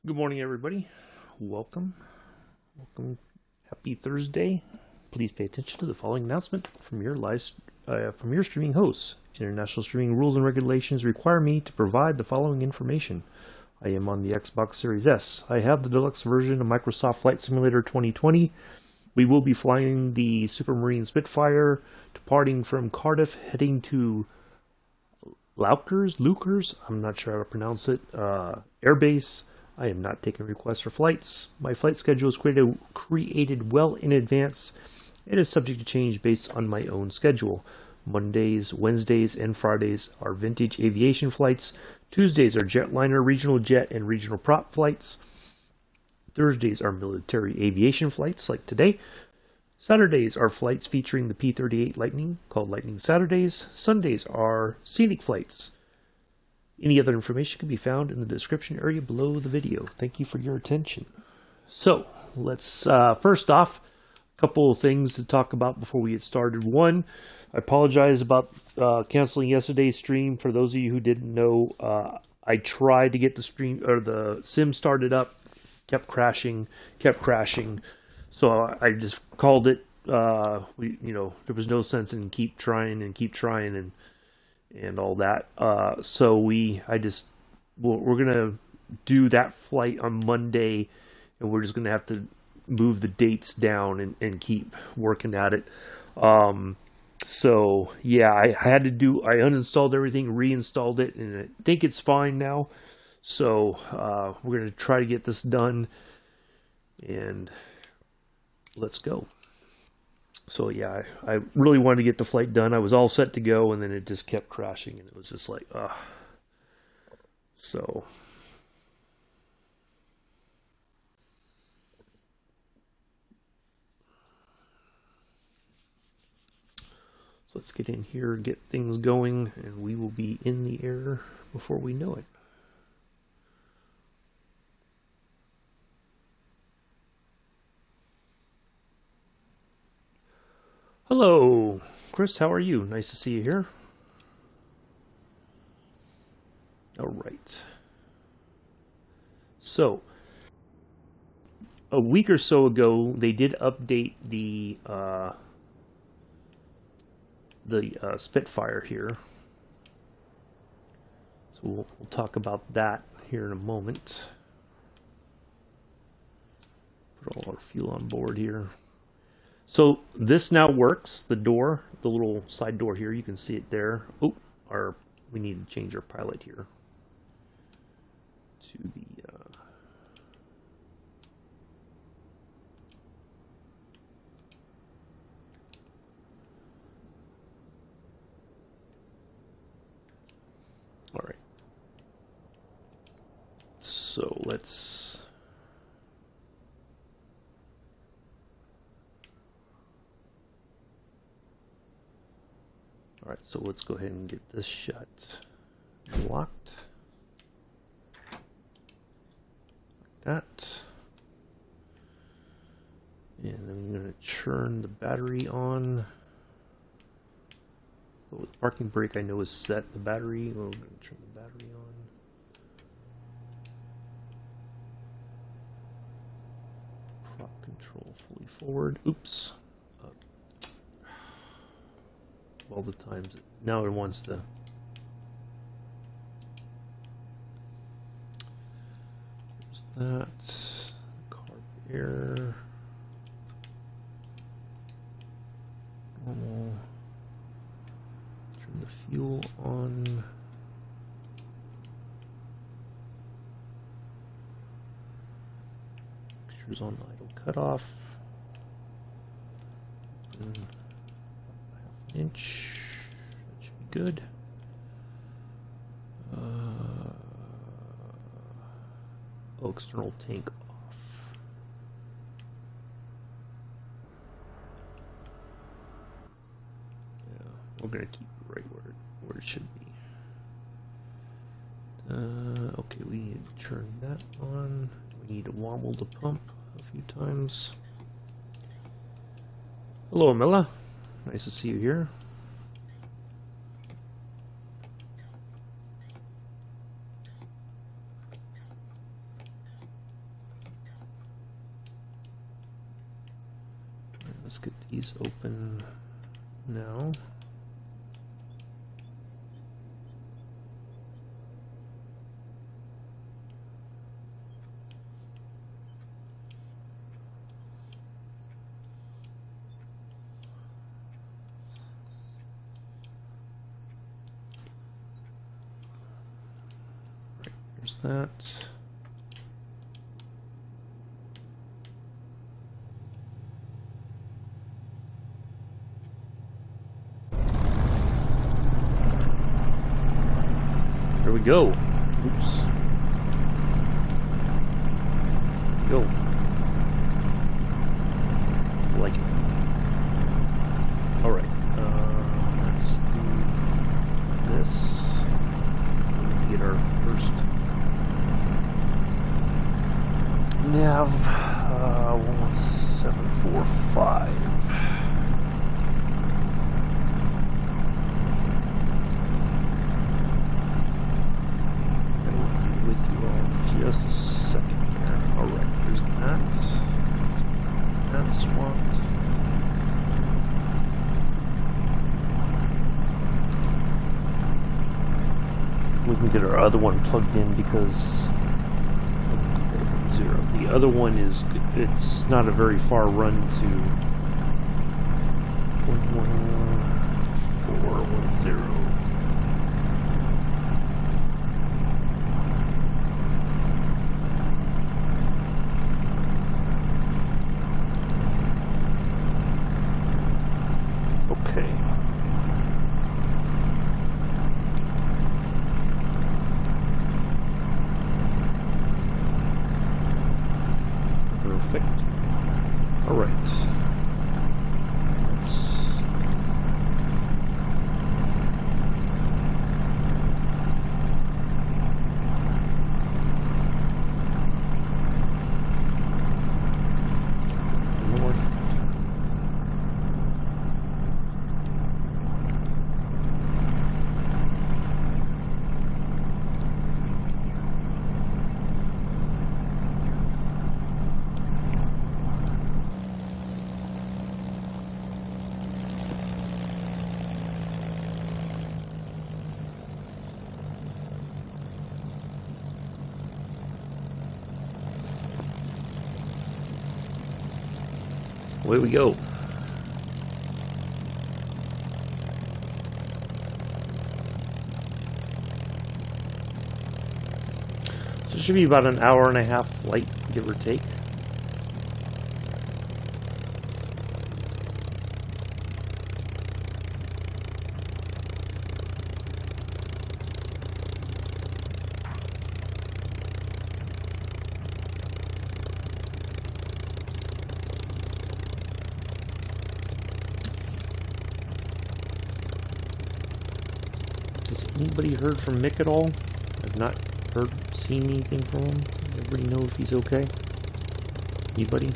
Good morning, everybody. Welcome. Happy Thursday. Please pay attention to the following announcement from your streaming hosts. International streaming rules and regulations require me to provide the following information. I am on the Xbox Series S. I have the deluxe version of Microsoft Flight Simulator 2020. We will be flying the Supermarine Spitfire, departing from Cardiff, heading to Leuchars, I'm not sure how to pronounce it, airbase. I am not taking requests for flights. My flight schedule is created well in advance and is subject to change based on my own schedule. Mondays, Wednesdays, and Fridays are vintage aviation flights. Tuesdays are jetliner, regional jet, and regional prop flights. Thursdays are military aviation flights, like today. Saturdays are flights featuring the P-38 Lightning, called Lightning Saturdays. Sundays are scenic flights. Any other information can be found in the description area below the video. Thank you for your attention. So, let's first off, a couple of things to talk about before we get started. One, I apologize about canceling yesterday's stream. For those of you who didn't know, I tried to get the sim started up, kept crashing. So I just called it. There was no sense in keep trying and all that. We're gonna do that flight on Monday, and we're just gonna have to move the dates down and keep working at it. I uninstalled everything, reinstalled it, and I think it's fine now. So we're gonna try to get this done, and let's go. So yeah, I really wanted to get the flight done. I was all set to go, and then it just kept crashing, and it was just like, ugh. So let's get in here, get things going, and we will be in the air before we know it. Hello, Chris, how are you? Nice to see you here. All right. So, a week or so ago, they did update the Spitfire here. So we'll talk about that here in a moment. Put all our fuel on board here. So this now works. The door, the little side door here, you can see it there. Oh, we need to change our pilot here to the all right. So let's Alright, so let's go ahead and get this shut and locked. Like that. And then I'm going to turn the battery on. So the parking brake I know is set. The battery, we're going to turn the battery on. Prop control fully forward. Oops. All the times now it wants to there's that carb air normal, turn the fuel on, fixtures on idle cutoff, inch, that should be good. External tank off. Yeah, we're gonna keep it right where it should be. Okay, we need to turn that on. We need to wobble the pump a few times. Hello, Amela. Nice to see you here. Let's get these open now. There's that. There we go. Oops. Go. Like it. All right. Let's do this. Get our first nav 1745. With you all just a second here. All right, there's that. That's swapped. We can get our other one plugged in because 0. The other one is, it's not a very far run to 11410. Okay. Perfect. All right. Let's north. Away we go. So it should be about an hour and a half flight, give or take. Has anybody heard from Mick at all? I've not seen anything from him. Does everybody know if he's okay? Anybody?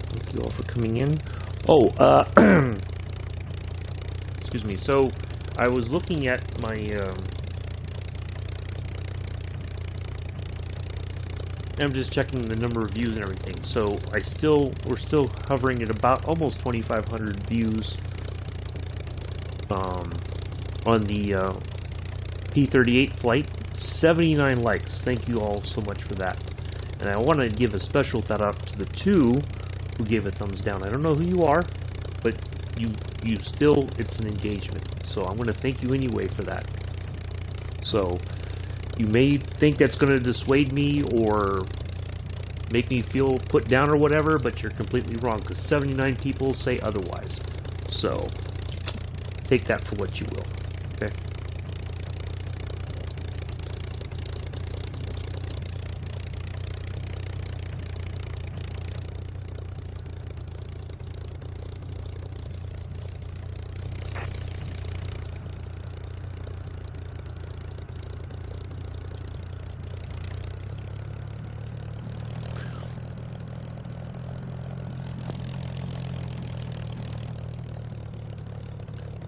Thank you all for coming in. Oh, excuse me. So I was looking at my I'm just checking the number of views and everything. So we're still hovering at about almost 2,500 views on the P-38 flight. 79 likes. Thank you all so much for that. And I want to give a special shout out to the two who gave a thumbs down. I don't know who you are, but you still, it's an engagement. So I'm going to thank you anyway for that. So you may think that's going to dissuade me or make me feel put down or whatever, but you're completely wrong, because 79 people say otherwise. So take that for what you will. Okay.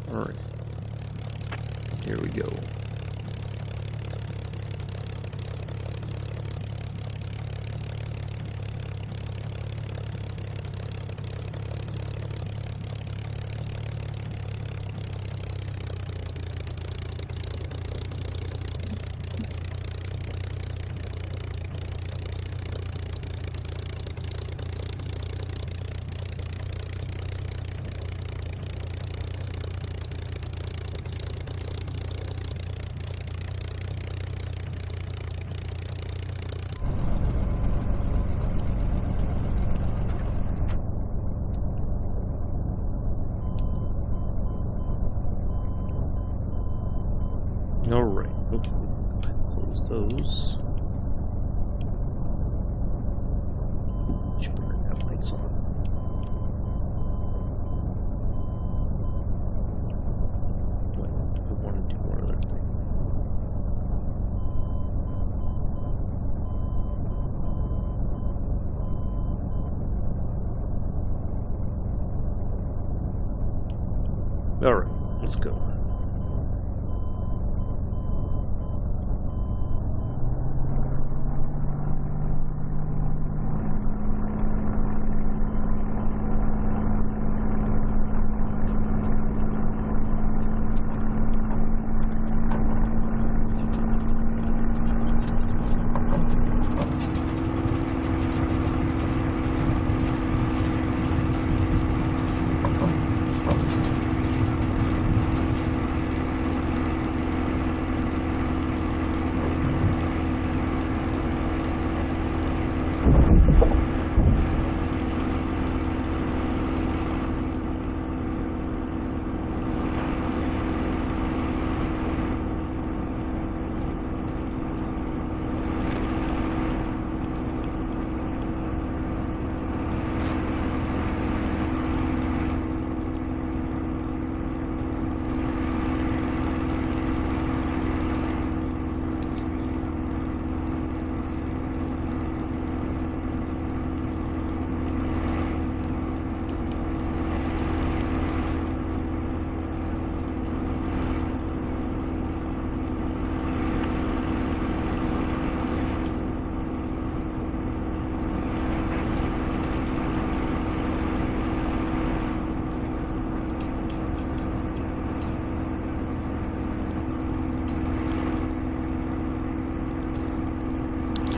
Alright, here we go. Alright, okay, close those. Should have lights on. I want to do one other thing. Alright, let's go.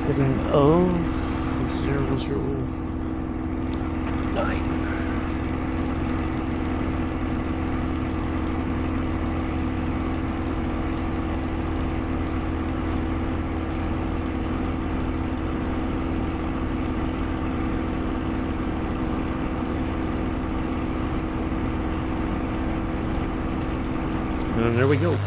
Heading of 009. And there we go.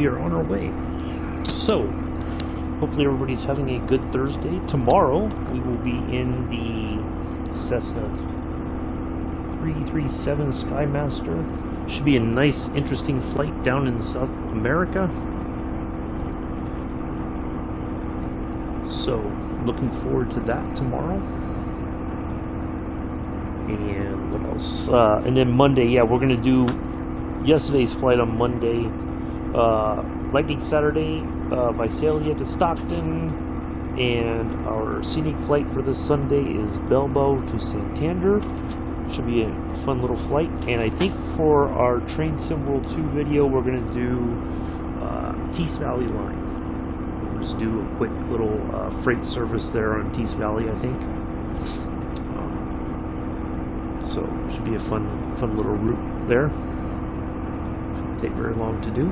we are on our way. So, hopefully everybody's having a good Thursday. Tomorrow, we will be in the Cessna 337 Skymaster. Should be a nice, interesting flight down in South America. So, looking forward to that tomorrow. And what else? And then Monday, yeah, we're going to do yesterday's flight on Monday. Lightning Saturday, Visalia to Stockton. And our scenic flight for this Sunday is Bilbao to Santander. Should be a fun little flight. And I think for our Train Sim World 2 video, we're going to do Tees Valley line. We'll just do a quick little freight service there on Tees Valley, I think. So should be a fun little route there. Shouldn't take very long to do.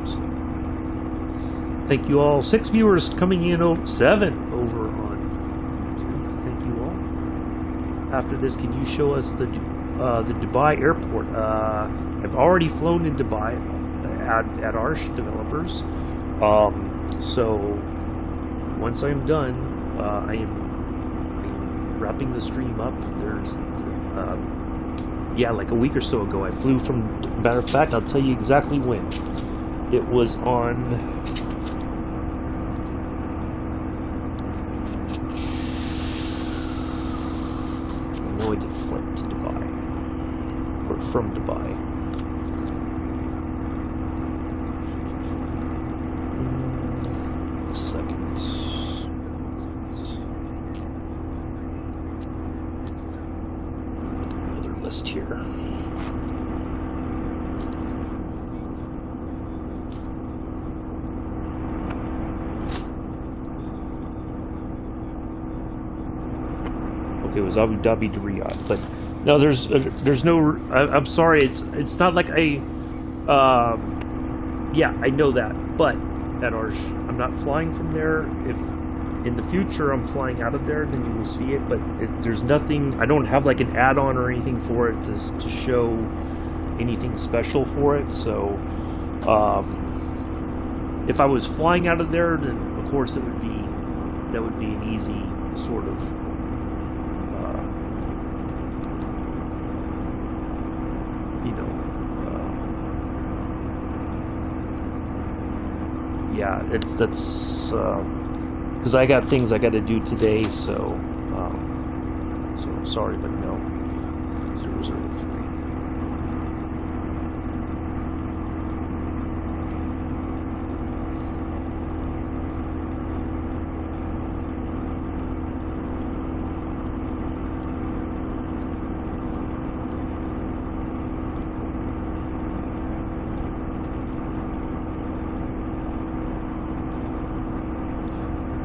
So, thank you all. 6 viewers coming in, 7 over on YouTube. Thank you all. After this, can you show us the Dubai airport? I've already flown in Dubai at Arsh Developers. So once I'm done, I am wrapping the stream up. There's yeah, like a week or so ago, I flew from. Matter of fact, I'll tell you exactly when. It was on. I know I did flight to Dubai, or from Dubai. A second. Another list here. It was Abu Dhabi to Riyadh, but no, there's no. I'm sorry, it's not like I. Yeah, I know that, but at Arsh, I'm not flying from there. If in the future I'm flying out of there, then you will see it. But there's nothing. I don't have like an add-on or anything for it to show anything special for it. So, if I was flying out of there, then of course that would be an easy sort of. Yeah, that's because I got things I got to do today, so sorry, but no. 003.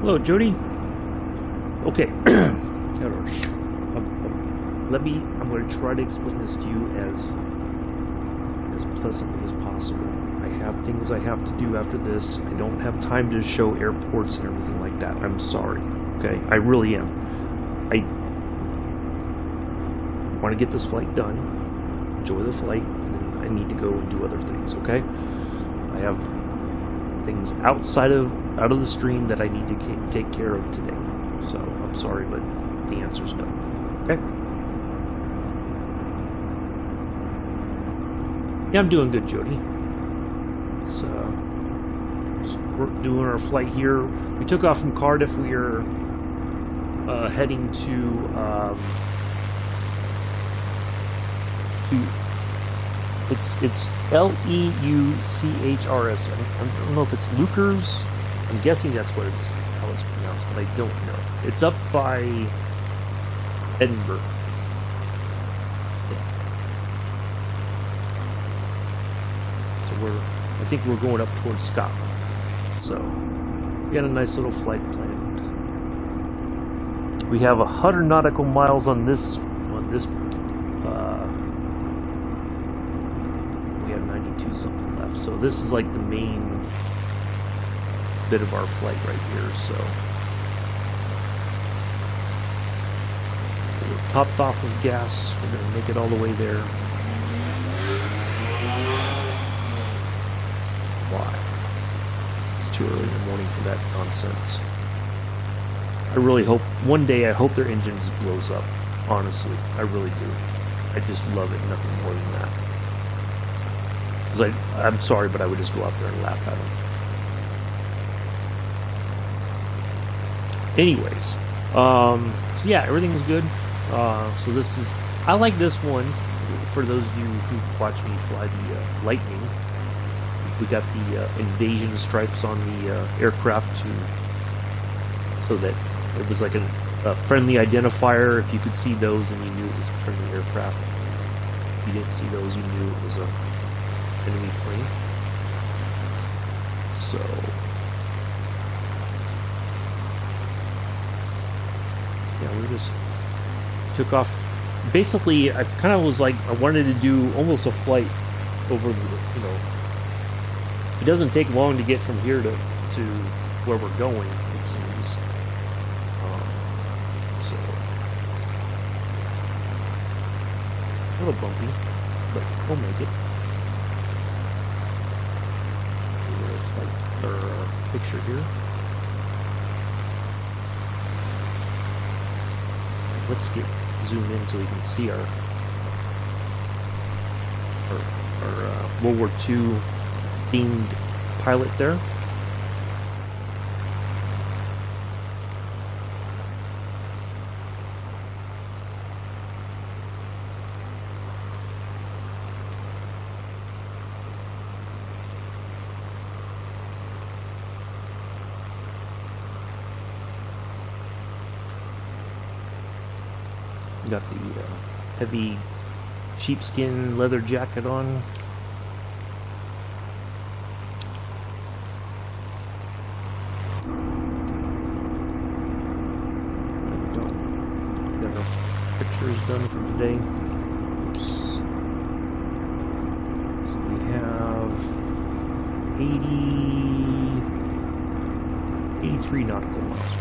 Hello, Jody. Okay. I'm going to try to explain this to you as pleasantly as possible. I have things I have to do after this. I don't have time to show airports and everything like that. I'm sorry. Okay? I really am. I want to get this flight done. Enjoy the flight. And I need to go and do other things, okay? I have things out of the stream that I need to take care of today. So I'm sorry, but the answer's no. Okay. Yeah, I'm doing good, Jody. We're doing our flight here. We took off from Cardiff. We are heading to it's Leuchars. I don't know if it's Leuchars. I'm guessing that's how it's pronounced, but I don't know. It's up by Edinburgh. Yeah. So I think we're going up towards Scotland. So we got a nice little flight planned. We have 100 nautical miles on this. We have 92 something left. So this is like the main bit of our flight right here. So we're topped off of gas. We're going to make it all the way there. Why? too early in the morning for that nonsense. I really hope, one day I hope their engine just blows up. Honestly, I really do. I just love it, nothing more than that. Because I'm sorry, but I would just go out there and laugh at them. Anyways, so yeah, everything is good. So this is, I like this one. For those of you who watch me fly the Lightning, we got the invasion stripes on the aircraft so that it was like a friendly identifier. If you could see those, and you knew it was a friendly aircraft. If you didn't see those, you knew it was a enemy plane. So yeah, we just took off. Basically, I kind of was like, I wanted to do almost a flight over the, you know, it doesn't take long to get from here to where we're going, it seems. So a little bumpy, but we'll make it. There's like our picture here. Let's zoom in so we can see our World War II themed pilot there. Got the heavy sheepskin leather jacket on. Got enough pictures done for today. Oops. So we have 83 nautical miles.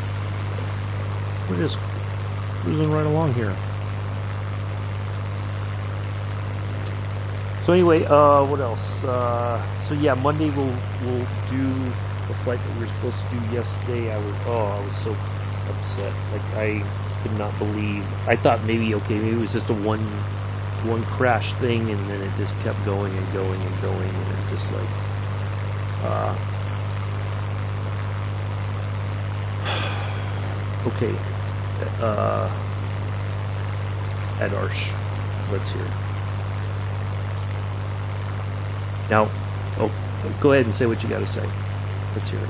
We're just cruising right along here. So anyway, what else? So yeah, Monday we'll do the flight that we were supposed to do yesterday. I was so upset. Like, I could not believe. I thought maybe it was just a one crash thing, and then it just kept going and going and going, and it just like okay. At Arsh, let's hear it. Now, go ahead and say what you got to say. Let's hear it.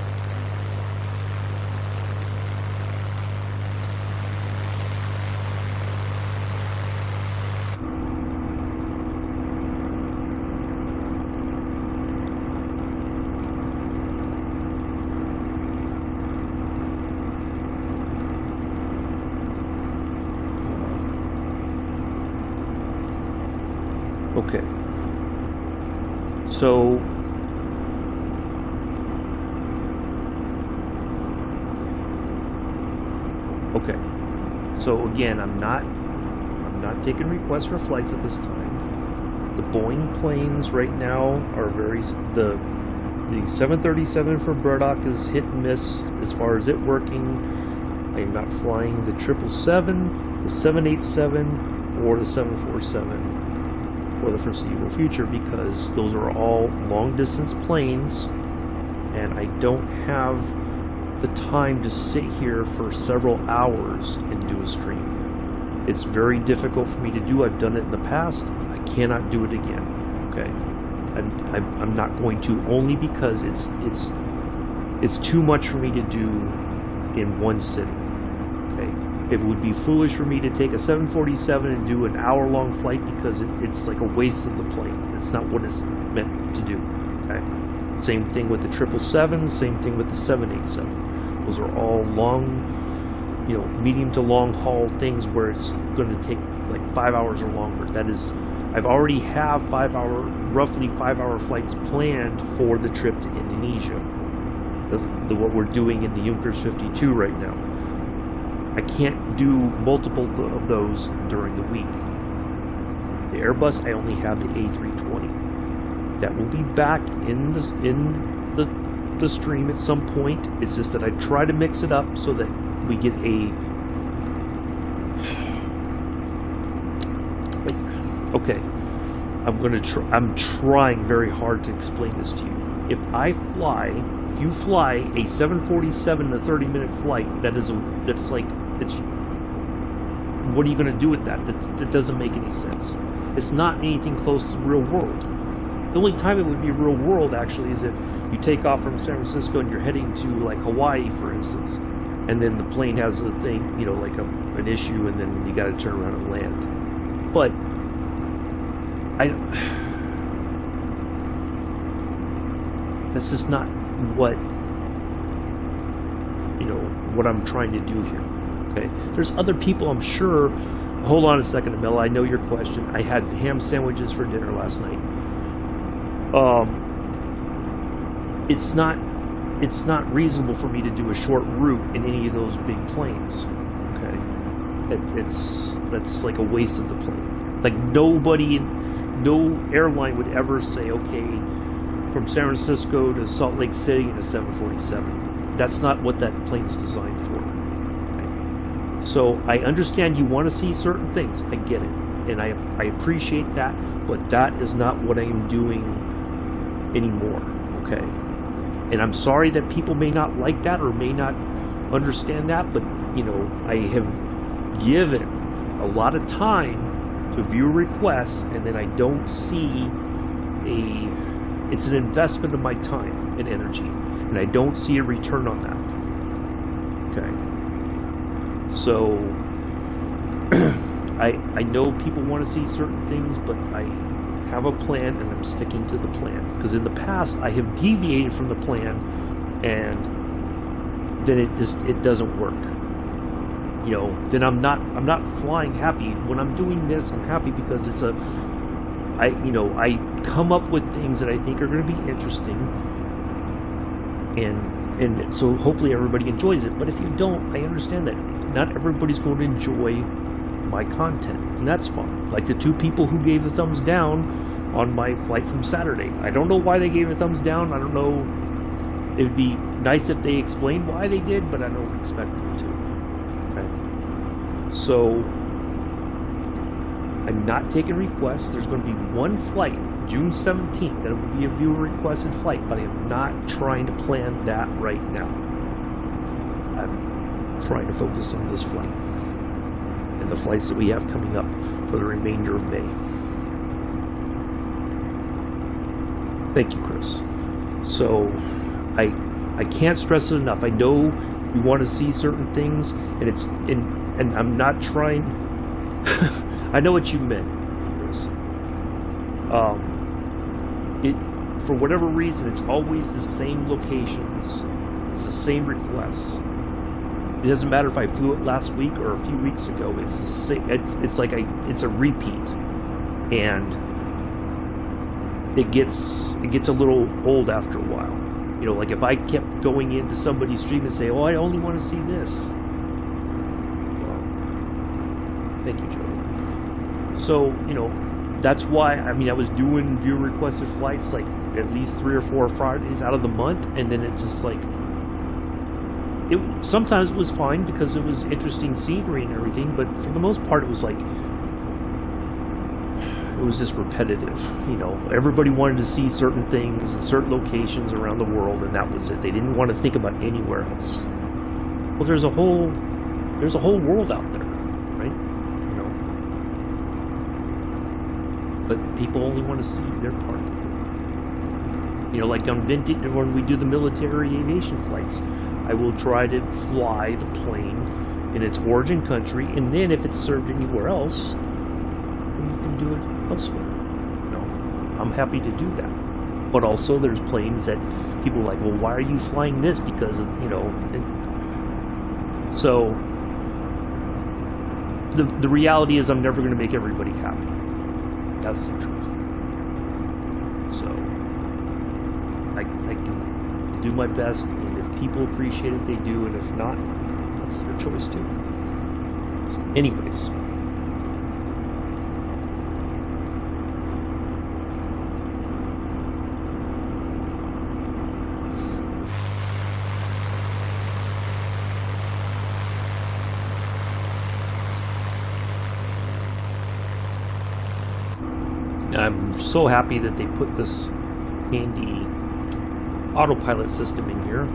Okay. So again, I'm not taking requests for flights at this time. The Boeing planes right now are the 737 for Braddock is hit and miss as far as it working. I am not flying the 777, the 787, or the 747 for the foreseeable future, because those are all long distance planes, and I don't have the time to sit here for several hours and do a stream. It's very difficult for me to do. I've done it in the past. I cannot do it again. Okay, I'm not going to, only because it's too much for me to do in one sitting. Okay, it would be foolish for me to take a 747 and do an hour-long flight, because it's like a waste of the plane. It's not what it's meant to do. Okay, same thing with the 777. Same thing with the 787. Those are all long, medium to long haul things where it's going to take like 5 hours or longer. That is, I've already have roughly 5 hour flights planned for the trip to Indonesia. What we're doing in the Leuchars 52 right now. I can't do multiple of those during the week. The Airbus, I only have the A320. That will be back in the the stream at some point. It's just that I try to mix it up so that we get a... Okay, I'm trying very hard to explain this to you. If you fly a 747 in a 30-minute flight, that's like, what are you going to do with that? That doesn't make any sense. It's not anything close to the real world. The only time it would be real world, actually, is if you take off from San Francisco and you're heading to, like, Hawaii, for instance, and then the plane has a thing, you know, like an issue, and then you got to turn around and land. But that's just not what, you know, what I'm trying to do here. Okay, there's other people, I'm sure. Hold on a second, Amela. I know your question. I had ham sandwiches for dinner last night. It's not reasonable for me to do a short route in any of those big planes. Okay, that's like a waste of the plane. Like no airline would ever say, okay, from San Francisco to Salt Lake City in a 747. That's not what that plane's designed for. Okay? So I understand you want to see certain things. I get it, and I appreciate that, but that is not what I am doing anymore. Okay, and I'm sorry that people may not like that or may not understand that, but you know, I have given a lot of time to viewer requests, and then I don't see it's an investment of my time and energy, and I don't see a return on that. Okay, so I know people want to see certain things, but I have a plan, and I'm sticking to the plan, because in the past I have deviated from the plan, and then it doesn't work. You know, then I'm not flying happy. When I'm doing this, I'm happy because it's I come up with things that I think are going to be interesting, and so hopefully everybody enjoys it. But if you don't, I understand that not everybody's going to enjoy my content, and that's fine. Like the two people who gave the thumbs down on my flight from Saturday. I don't know why they gave a thumbs down. I don't know. It'd be nice if they explained why they did, but I don't expect them to. Okay. So I'm not taking requests. There's going to be one flight, June 17th, that will be a viewer requested flight, but I am not trying to plan that right now. I'm trying to focus on this flight and the flights that we have coming up for the remainder of May. Thank you, Chris. So I can't stress it enough. I know you want to see certain things, and I'm not trying. I know what you meant, Chris. For whatever reason, it's always the same locations. It's the same requests. It doesn't matter if I flew it last week or a few weeks ago. It's the same. It's like it's a repeat, and it gets a little old after a while. You know, like if I kept going into somebody's stream and say, "Oh, I only want to see this." Well, thank you, Joey. So, you know, that's why, I mean, I was doing viewer requested flights like at least 3 or 4 Fridays out of the month, and then it's just like, sometimes it was fine because it was interesting scenery and everything, but for the most part it was like, it was just repetitive. You know, everybody wanted to see certain things in certain locations around the world, and that was it. They didn't want to think about anywhere else. Well, there's a whole world out there, right? You know, but people only want to see their part. You know, like on vintage, when we do the military aviation flights, I will try to fly the plane in its origin country, and then if it's served anywhere else, then you can do it elsewhere. You know, I'm happy to do that. But also, there's planes that people are like, well, why are you flying this? Because, you know, so the reality is I'm never going to make everybody happy. That's the truth. So I can do my best, and if people appreciate it, they do, and if not, that's their choice too. So anyways. I'm so happy that they put this handy autopilot system in here.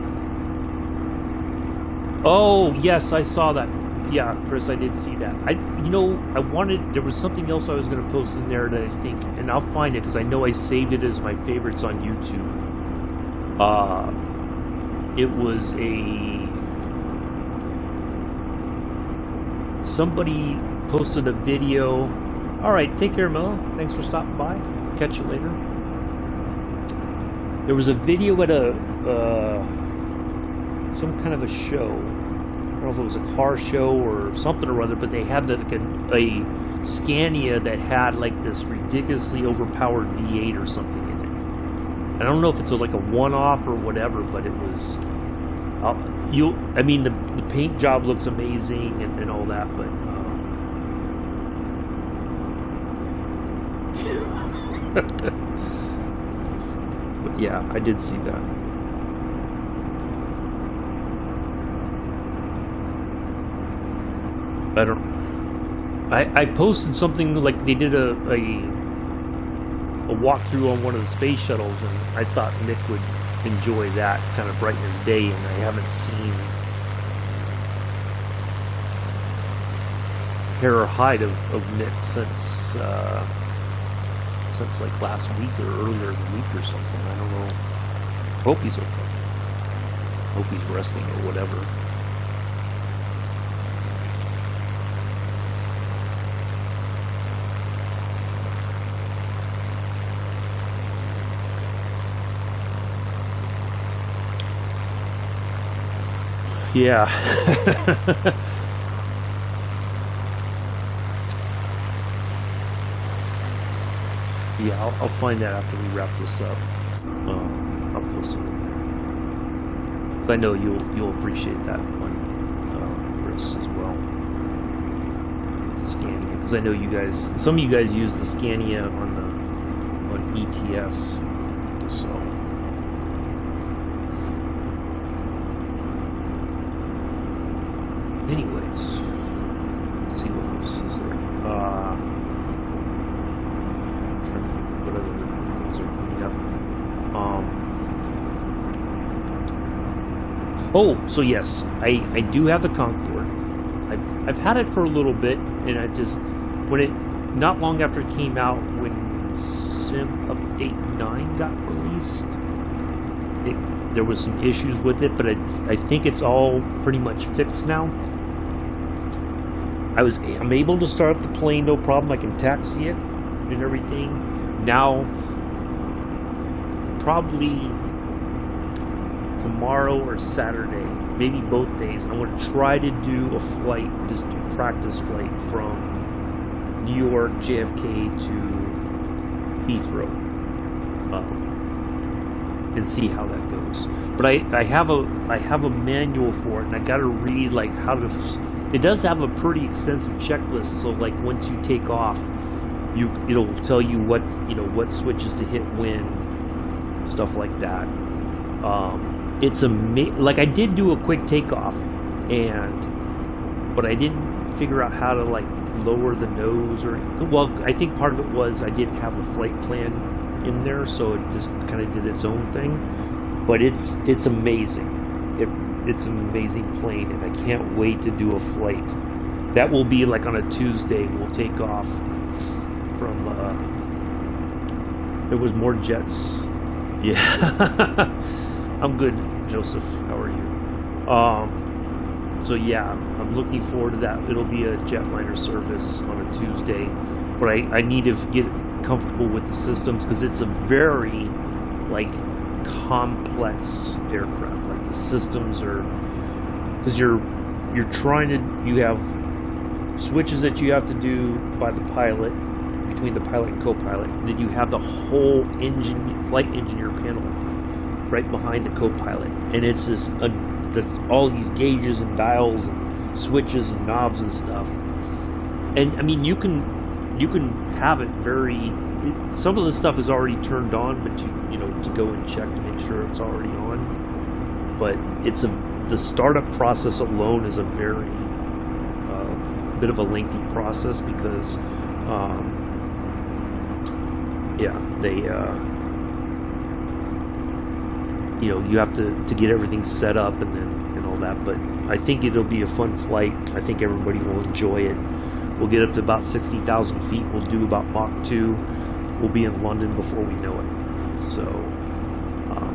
Oh, yes, I saw that. Yeah, Chris, I did see that. There was something else I was going to post in there that I think, and I'll find it because I know I saved it as my favorites on YouTube. It was somebody posted a video. All right, take care, Mel. Thanks for stopping by. Catch you later. There was a video at some kind of a show. I don't know if it was a car show or something or other, but they had a Scania that had like this ridiculously overpowered V8 or something in it. I don't know if it's like a one-off or whatever, but it was. The paint job looks amazing and all that, but. But yeah, I did see that. I posted something like they did a walkthrough on one of the space shuttles, and I thought Nick would enjoy that, kind of brighten his day, and I haven't seen hair or hide of Nick since like last week or earlier in the week or something. I don't know. Hope he's okay. Hope he's resting or whatever. Yeah. Yeah, I'll find that after we wrap this up. I'll post it. Because I know you'll appreciate that one, Chris, as well. The Scania, because I know some of you guys use the Scania on ETS, so. Anyways, let's see what else is there. What other things are coming up? Oh, so yes, I do have the Concorde. I've had it for a little bit, and not long after it came out, when Sim Update 9 got released, there was some issues with it, but I think it's all pretty much fixed now. I'm able to start up the plane, no problem. I can taxi it and everything. Now, probably tomorrow or Saturday, maybe both days, I'm going to try to do a flight, just a practice flight from New York, JFK to Heathrow, and see how that goes. But I have a manual for it, and I got to read like how to. It does have a pretty extensive checklist. So like once you take off, it'll tell you what switches to hit when, stuff like that. It's like I did do a quick takeoff, but I didn't figure out how to like lower the nose I think part of it was I didn't have a flight plan in there, so it just kind of did its own thing. But it's amazing. It's an amazing plane, and I can't wait to do a flight. That will be like on a Tuesday. We'll take off from. There was more jets. Yeah, I'm good, Joseph. How are you? So yeah, I'm looking forward to that. It'll be a jetliner service on a Tuesday, but I need to get comfortable with the systems because it's a very like complex aircraft. Like the systems are, because you have switches that you have to do by the pilot, between the pilot and co-pilot. Then you have the whole flight engineer panel right behind the co-pilot, and it's just all these gauges and dials and switches and knobs and stuff. And I mean, you can have it very. Some of the stuff is already turned on, but to go and check to make sure it's already on. But the startup process alone is a very bit of a lengthy process because yeah, they, you know, you have to get everything set up and all that, but I think it'll be a fun flight. I think everybody will enjoy it. We'll get up to about 60,000 feet. We'll do about Mach 2. We'll be in London before we know it. So,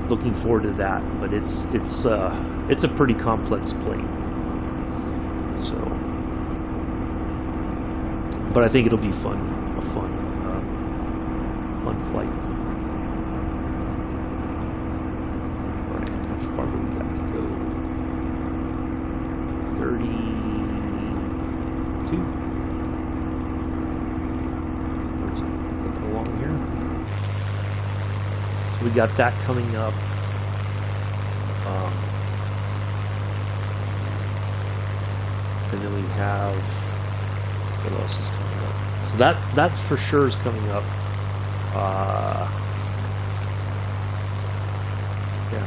looking forward to that. But it's a pretty complex plane. So, but I think it'll be fun. A fun flight. All right, how far do we got to go? 32. Along here. So we got that coming up. And then we have, what else is coming up? So that for sure is coming up. Yeah.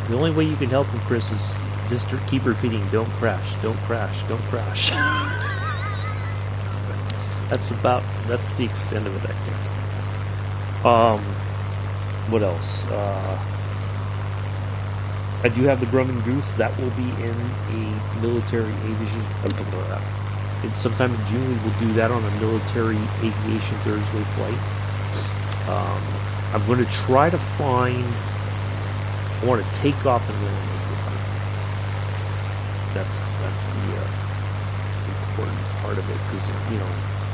The only way you can help him, Chris, is just keep repeating, don't crash, don't crash, don't crash. That's the extent of it, I think. What else? I do have the Grumman Goose. That will be in a military aviation. Sometime in June we will do that on a military aviation Thursday flight. I'm going to try to find. I want to take off and land. That's the important part of it, because you know,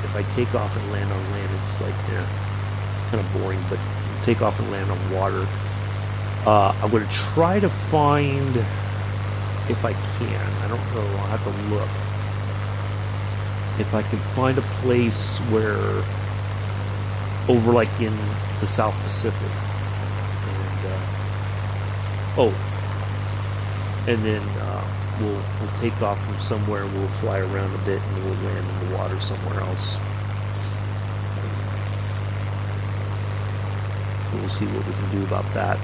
if I take off and land on land, it's like it's kind of boring. But take off and land on water. I'm going to try to find, if I can. I don't know. I'll have to look if I can find a place where, over like in the South Pacific, and then we'll take off from somewhere and we'll fly around a bit and we'll land in the water somewhere else. So we'll see what we can do about that.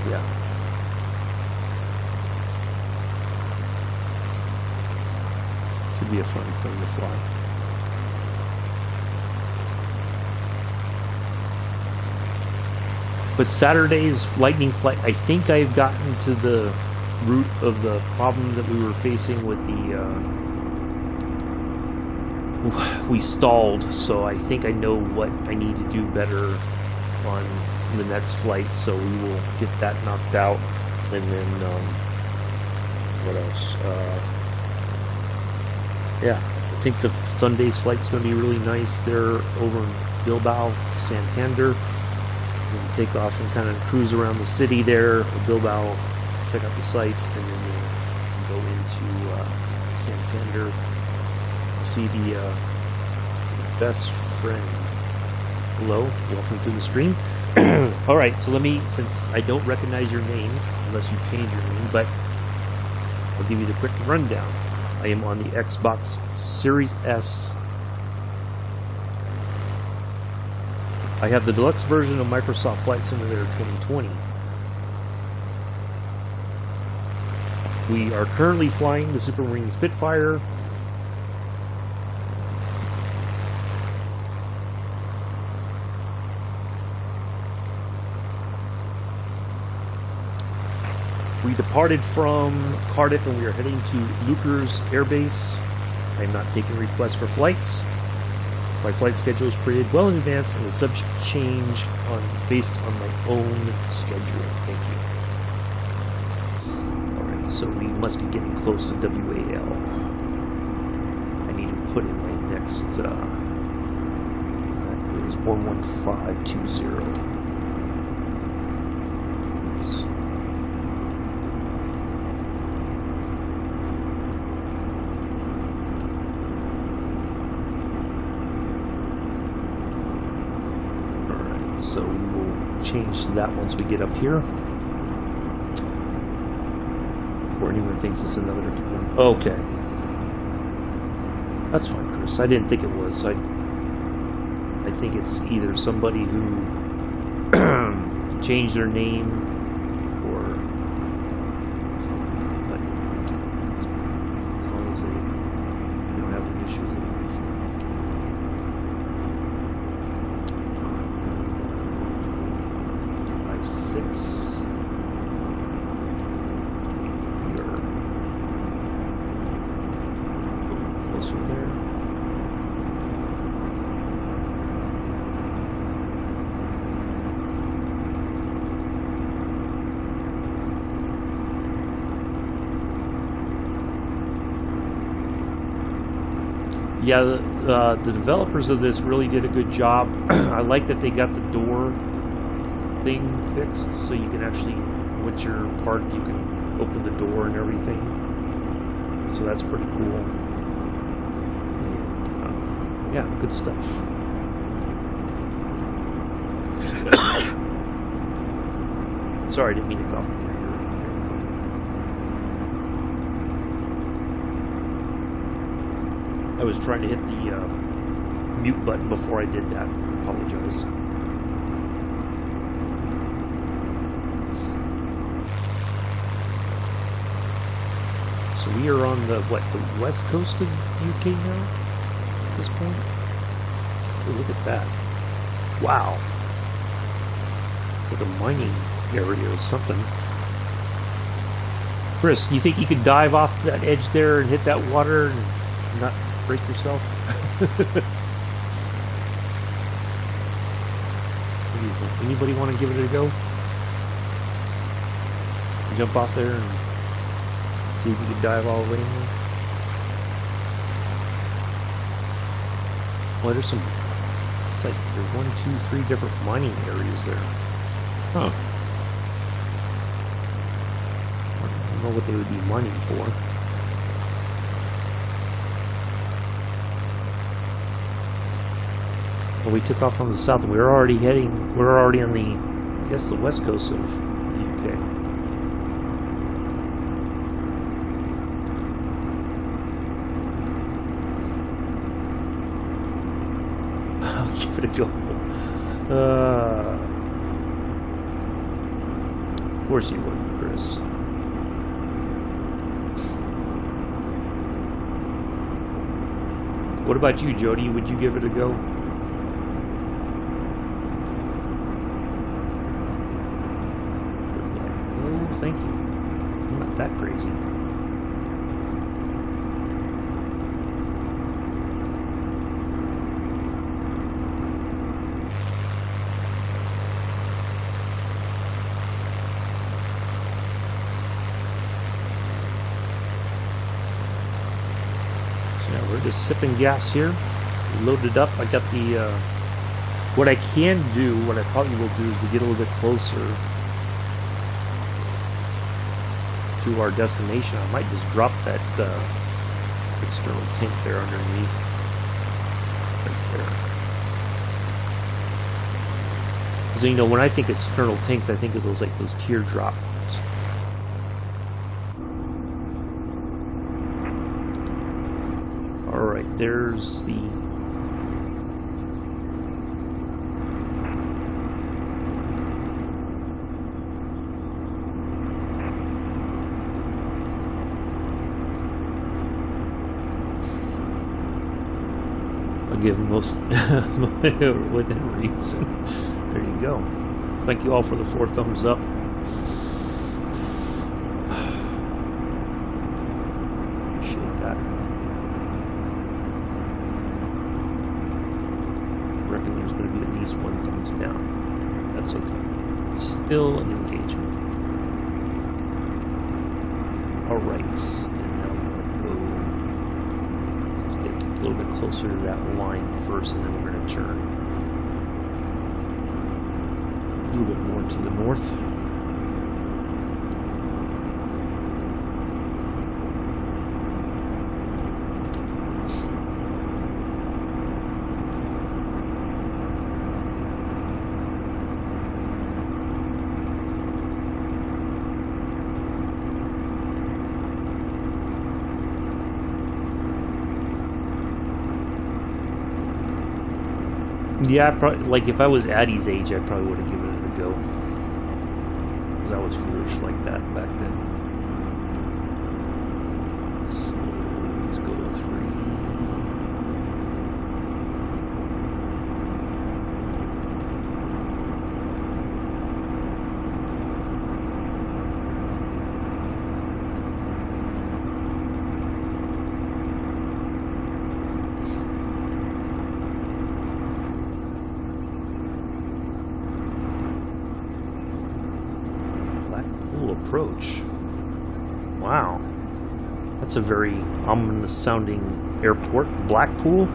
Yeah. Should be a fun plane to fly. But Saturday's lightning flight, I think I've gotten to the root of the problem that we were facing with the, we stalled, so I think I know what I need to do better on the next flight, so we will get that knocked out. And then, what else? Yeah, I think the Sunday's flight's going to be really nice. They're over in Bilbao, Santander. We'll take off and kind of cruise around the city there, Bilbao, check out the sights, and then we'll go into Santander. We'll see the best friend. Hello, welcome to the stream. All right, so let me, since I don't recognize your name unless you change your name, but I'll give you the quick rundown. I am on the Xbox Series S. I have the deluxe version of Microsoft Flight Simulator 2020. We are currently flying the Supermarine Spitfire. We departed from Cardiff and we are heading to Leuchars Air Base. I am not taking requests for flights. My flight schedule is created well in advance and is subject to change based on my own schedule. Thank you. Alright, so we must be getting close to WAL. I need to put in my next, that is 11520. So we will change to that once we get up here. Before anyone thinks it's another one. Okay. That's fine, Chris. I didn't think it was. I think it's either somebody who change their name or something, but as long as they don't have any issues with it. 5.6. Closer there. Yeah, the developers of this really did a good job. I like that they got the door thing fixed, so you can actually, once you're parked, you can open the door and everything. So that's pretty cool. And, yeah, good stuff. Sorry, I didn't mean to cough in your ear. I was trying to hit the mute button before I did that. Apologize. So we are on the, what, the west coast of UK now? At this point? Oh, look at that. Wow. Like a mining area or something. Chris, do you think you could dive off that edge there and hit that water and not break yourself? What do you think? Anybody want to give it a go? Jump off there and see if you can dive all the way in there? Well, there's some, it's like there's 1, 2, 3 different mining areas there. Huh. I don't know what they would be mining for. Well, we took off on the south. We're already on the, I guess, the west coast of the UK. I'll give it a go. Of course you would, Chris. What about you, Jody? Would you give it a go? Thank you. I'm not that crazy. So yeah, we're just sipping gas here. Loaded up. I got the. What I can do, what I probably will do, is we get a little bit closer to our destination. I might just drop that external tank there underneath, right there. So you know, when I think external tanks, I think of those like those teardrops. All right, there's the. Give most within reason. There you go. Thank you all for the 4 thumbs up. Appreciate that. I reckon there's going to be at least 1 thumbs down. That's okay. It's still an engagement. All right. A little bit closer to that line first, and then we're going to turn a little bit more to the north. Yeah, probably, like if I was Addie's age, I probably would have given it a go. Because I was foolish like that back then. So let's go 3. Approach. Wow, that's a very ominous sounding airport. Blackpool.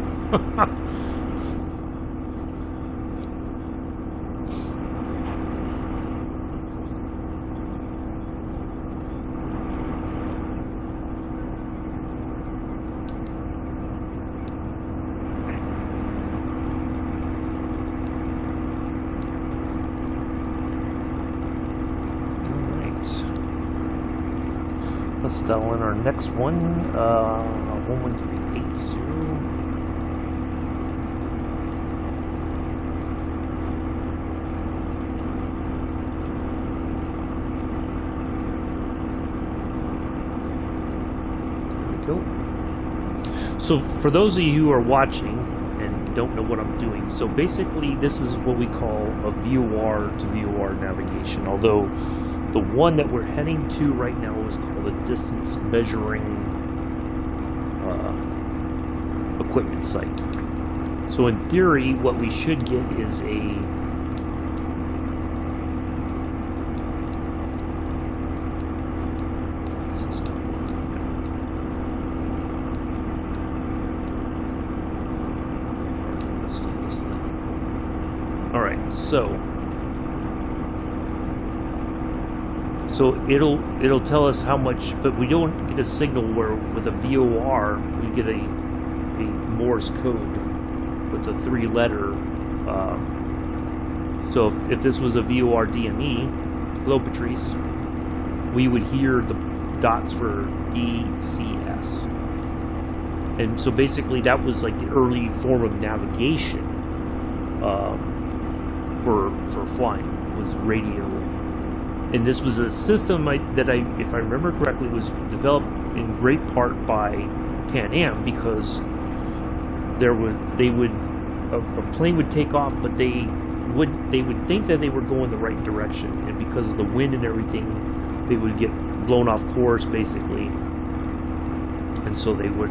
Let's dial in our next one, 11380. There we go. So for those of you who are watching and don't know what I'm doing, so basically this is what we call a VOR to VOR navigation, although the one that we're heading to right now is called a distance measuring equipment site. So in theory, what we should get is a let's do this thing. All right, so it'll tell us how much, but we don't get a signal where with a VOR we get a Morse code with a 3-letter. So if this was a VOR DME, hello Patrice, we would hear the dots for DCS, and so basically that was like the early form of navigation for flying. It was radio. And this was a system that if I remember correctly, was developed in great part by Pan Am, because a plane would take off, but they would think that they were going the right direction, and because of the wind and everything, they would get blown off course basically, and so they would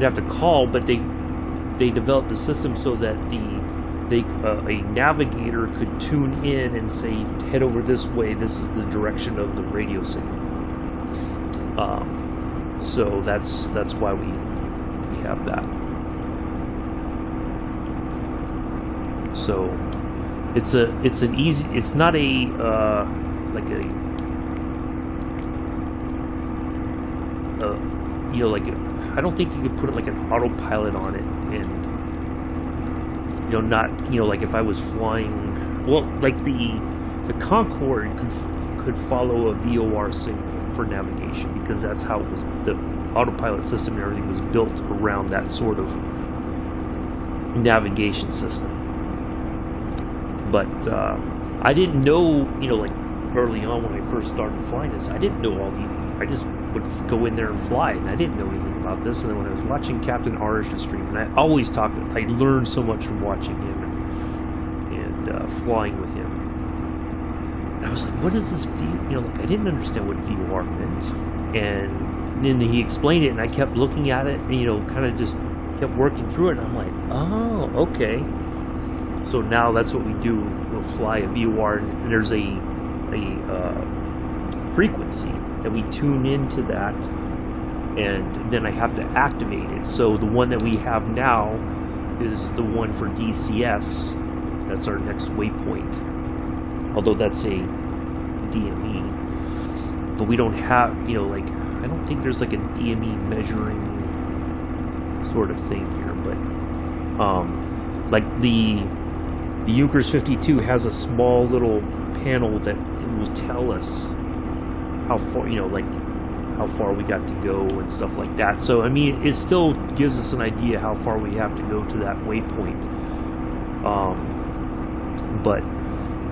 have to call, but they developed the system so that a navigator could tune in and say, head over this way, this is the direction of the radio signal. So that's why we have that. So it's not a like a I don't think you could put it like an autopilot on it, and not like if I was flying, well, like the Concorde could follow a VOR signal for navigation, because that's how it was, the autopilot system and everything was built around that sort of navigation system. But I didn't know, like early on when I first started flying this, I didn't know I just would go in there and fly, and I didn't know anything about this. And then when I was watching Captain Arish's stream, and I learned so much from watching him and flying with him. And I was like, what is this? Like I didn't understand what VOR meant. And then he explained it, and I kept looking at it, and kind of just kept working through it. And I'm like, oh, okay. So now that's what we do. We'll fly a VOR, and there's a frequency that we tune into that, and then I have to activate it. So the one that we have now is the one for DCS. That's our next waypoint, although that's a DME. But we don't have, like, I don't think there's like a DME measuring sort of thing here. But like the Leuchars 52 has a small little panel that will tell us how far, how far we got to go and stuff like that. So I mean, it still gives us an idea how far we have to go to that waypoint. But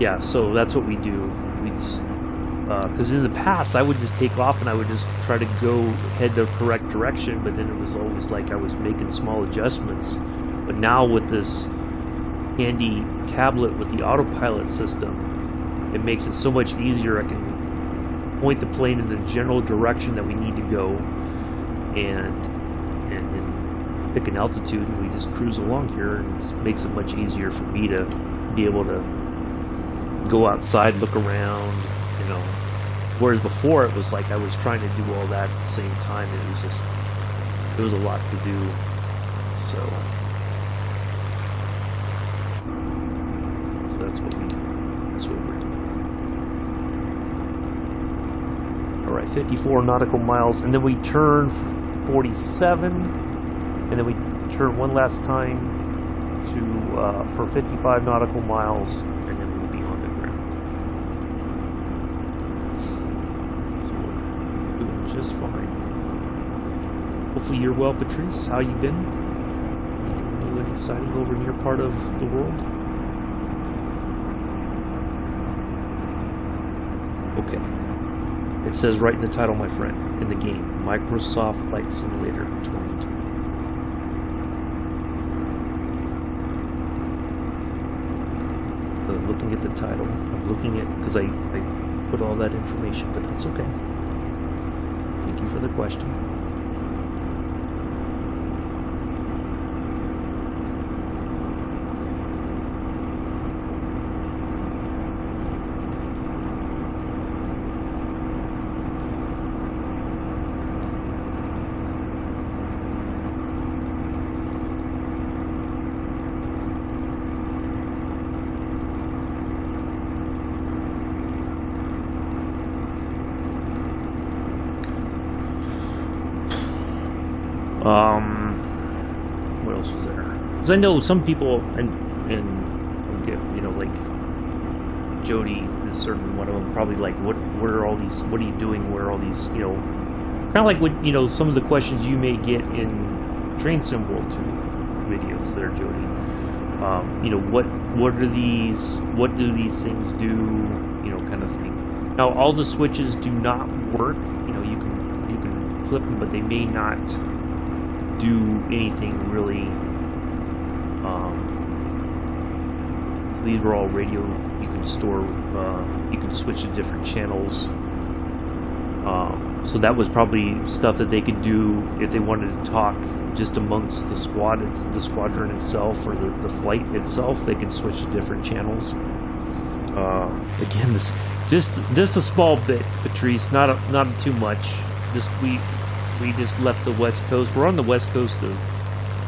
yeah, so that's what we do. We because in the past I would just take off and I would just try to head the correct direction, but then it was always like I was making small adjustments. But now with this handy tablet with the autopilot system, it makes it so much easier. I can point the plane in the general direction that we need to go, and then pick an altitude, and we just cruise along here, and it makes it much easier for me to be able to go outside, look around, you know. Whereas before it was like I was trying to do all that at the same time, and there was a lot to do. So that's what we're doing. All right, 54 nautical miles, and then we turn 47, and then we turn one last time to for 55 nautical miles, and then we'll be on the ground. So we're doing just fine. Hopefully you're well, Patrice. How you been? Anything new and exciting over in your part of the world? Okay. It says right in the title, my friend, in the game, Microsoft Flight Simulator 2020. Looking at the title, I'm looking at, because I put all that information, but that's okay. Thank you for the question. What else was there? Because I know some people, and you know, like Jody is certainly one of them. Probably like, what are all these? What are you doing? Where are all these? You know, kind of like what, you know, some of the questions you may get in Train Sim World 2 videos there, Jody. You know, what are these? What do these things do? You know, kind of thing. Now, all the switches do not work. You know, you can flip them, but they may not do anything really. These are all radio. You can store. You can switch to different channels. So that was probably stuff that they could do if they wanted to talk just amongst the squadron itself, or the flight itself. They could switch to different channels. Again, this just a small bit, Patrice. Not too much. Just we just left the west coast. We're on the west coast of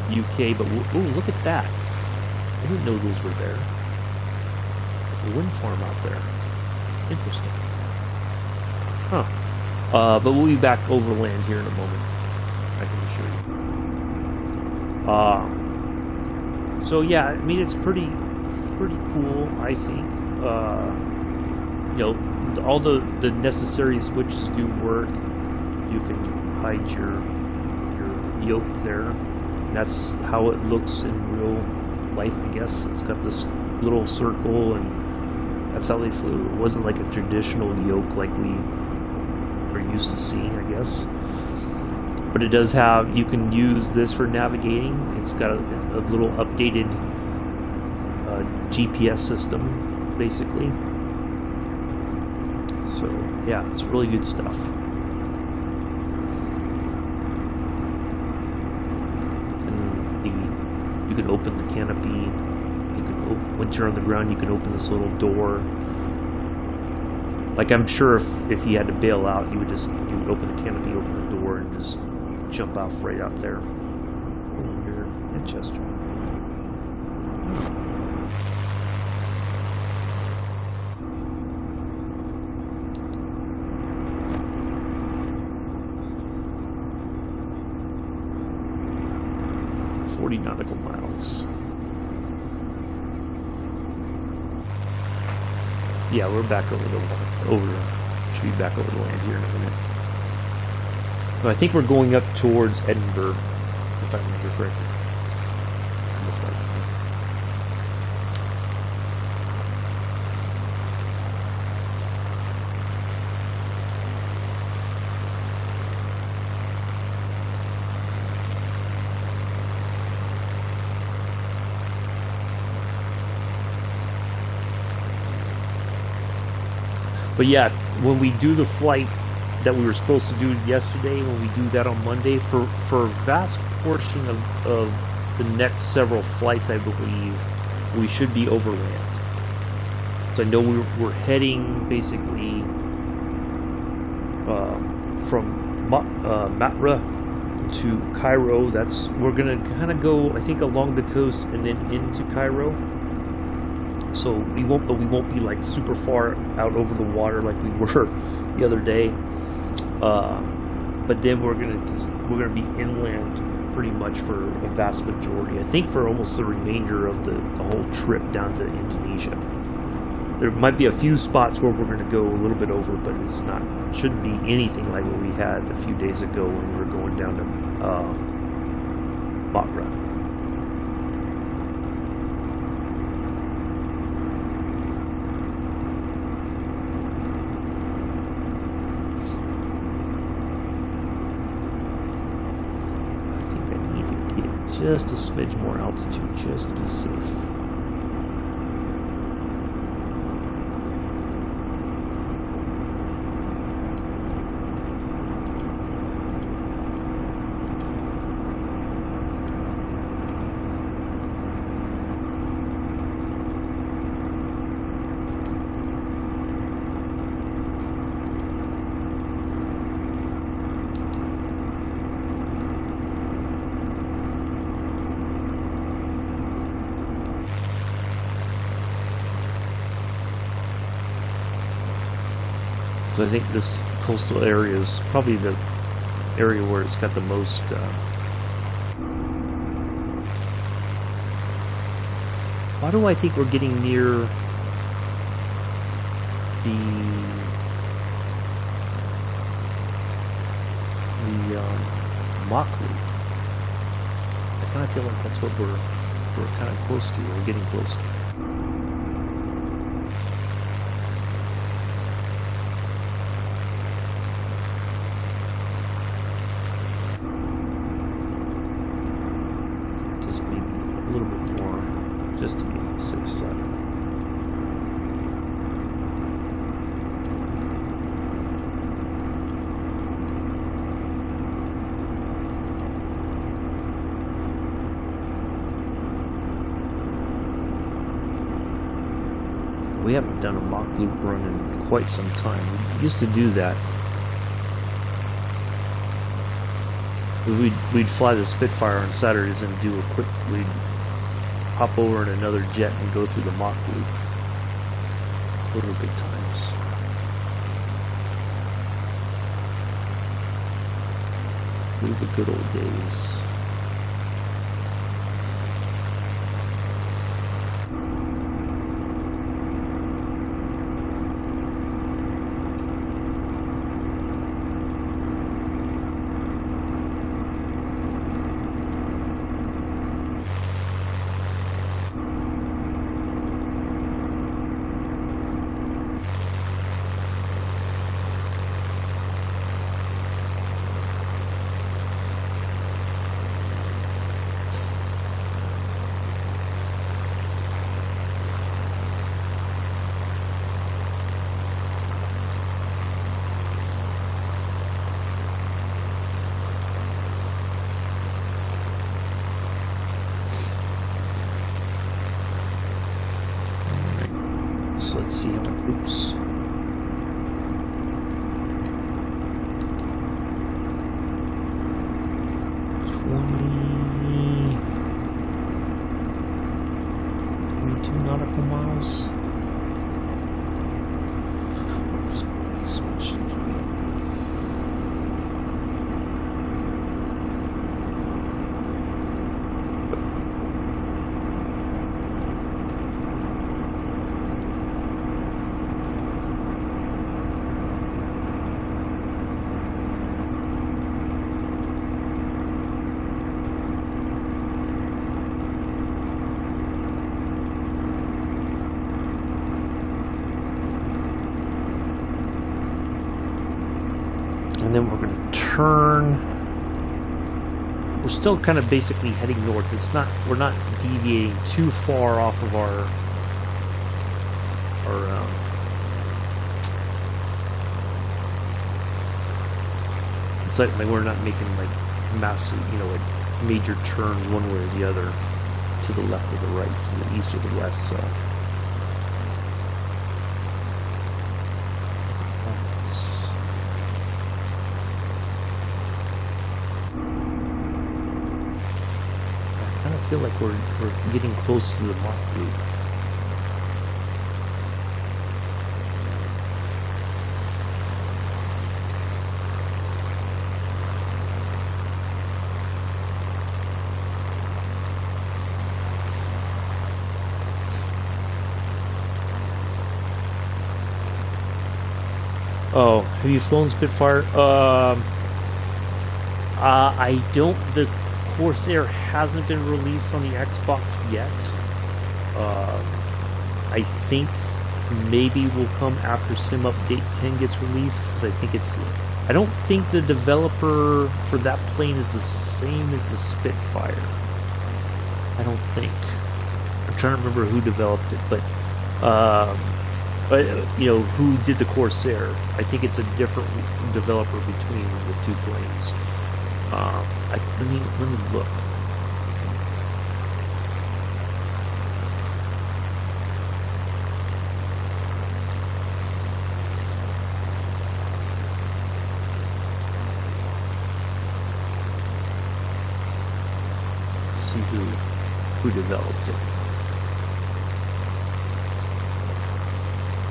UK, but ooh, look at that! I didn't know those were there. A wind farm out there. Interesting. Huh. But we'll be back overland here in a moment, I can assure you. So yeah, I mean, it's pretty cool, I think. You know, all the necessary switches do work. You can hide your yoke there. And that's how it looks in real life, I guess. It's got this little circle, and that's how they flew. It wasn't like a traditional yoke like we are used to seeing, I guess. But it does have, you can use this for navigating. It's got a little updated GPS system, basically. So yeah, it's really good stuff. You can open the canopy. You can once you're on the ground, you can open this little door. Like, I'm sure if you had to bail out, you would open the canopy, open the door, and just jump off right out there. Oh, you're in Manchester. Nautical miles. Yeah, we're back should be back over the land here in a minute. No, I think we're going up towards Edinburgh, if I remember correctly. But yeah, when we do the flight that we were supposed to do yesterday, when we do that on Monday, for a vast portion of the next several flights, I believe, we should be overland. So I know we're heading basically from Matra to Cairo. We're gonna kind of go, I think, along the coast and then into Cairo. So we won't be like super far out over the water like we were the other day. But then we're gonna be inland pretty much for a vast majority. I think for almost the remainder of the whole trip down to Indonesia. There might be a few spots where we're gonna go a little bit over, but shouldn't be anything like what we had a few days ago when we were going down to Matra. Just a smidge more altitude, just to be safe. So I think this coastal area is probably the area where it's got the most why do I think we're getting near the Mach Loop? I kind of feel like that's what we're kind of close to, or getting close to. Just to be on the safe side. We haven't done a Mach Loop run in quite some time. We used to do that. We'd fly the Spitfire on Saturdays and do a quick, we'd hop over in another jet and go through the Mach Loop. Those were good times. Those were the good old days. So let's see how it groups. Two nautical miles. And then we're going to turn. We're still kind of basically heading north. We're not deviating too far off of our So like we're not making like massive, like major turns one way or the other, to the left or the right, to the east or the west. So I kind of feel like we're getting close to the Mach loop. Oh, have you flown Spitfire? I don't. The Corsair hasn't been released on the Xbox yet. I think maybe will come after Sim Update 10 gets released, because I think it's. I don't think the developer for that plane is the same as the Spitfire. I don't think. I'm trying to remember who developed it, but who did the Corsair? I think it's a different developer between the two planes. Let me look. Let's see who developed it.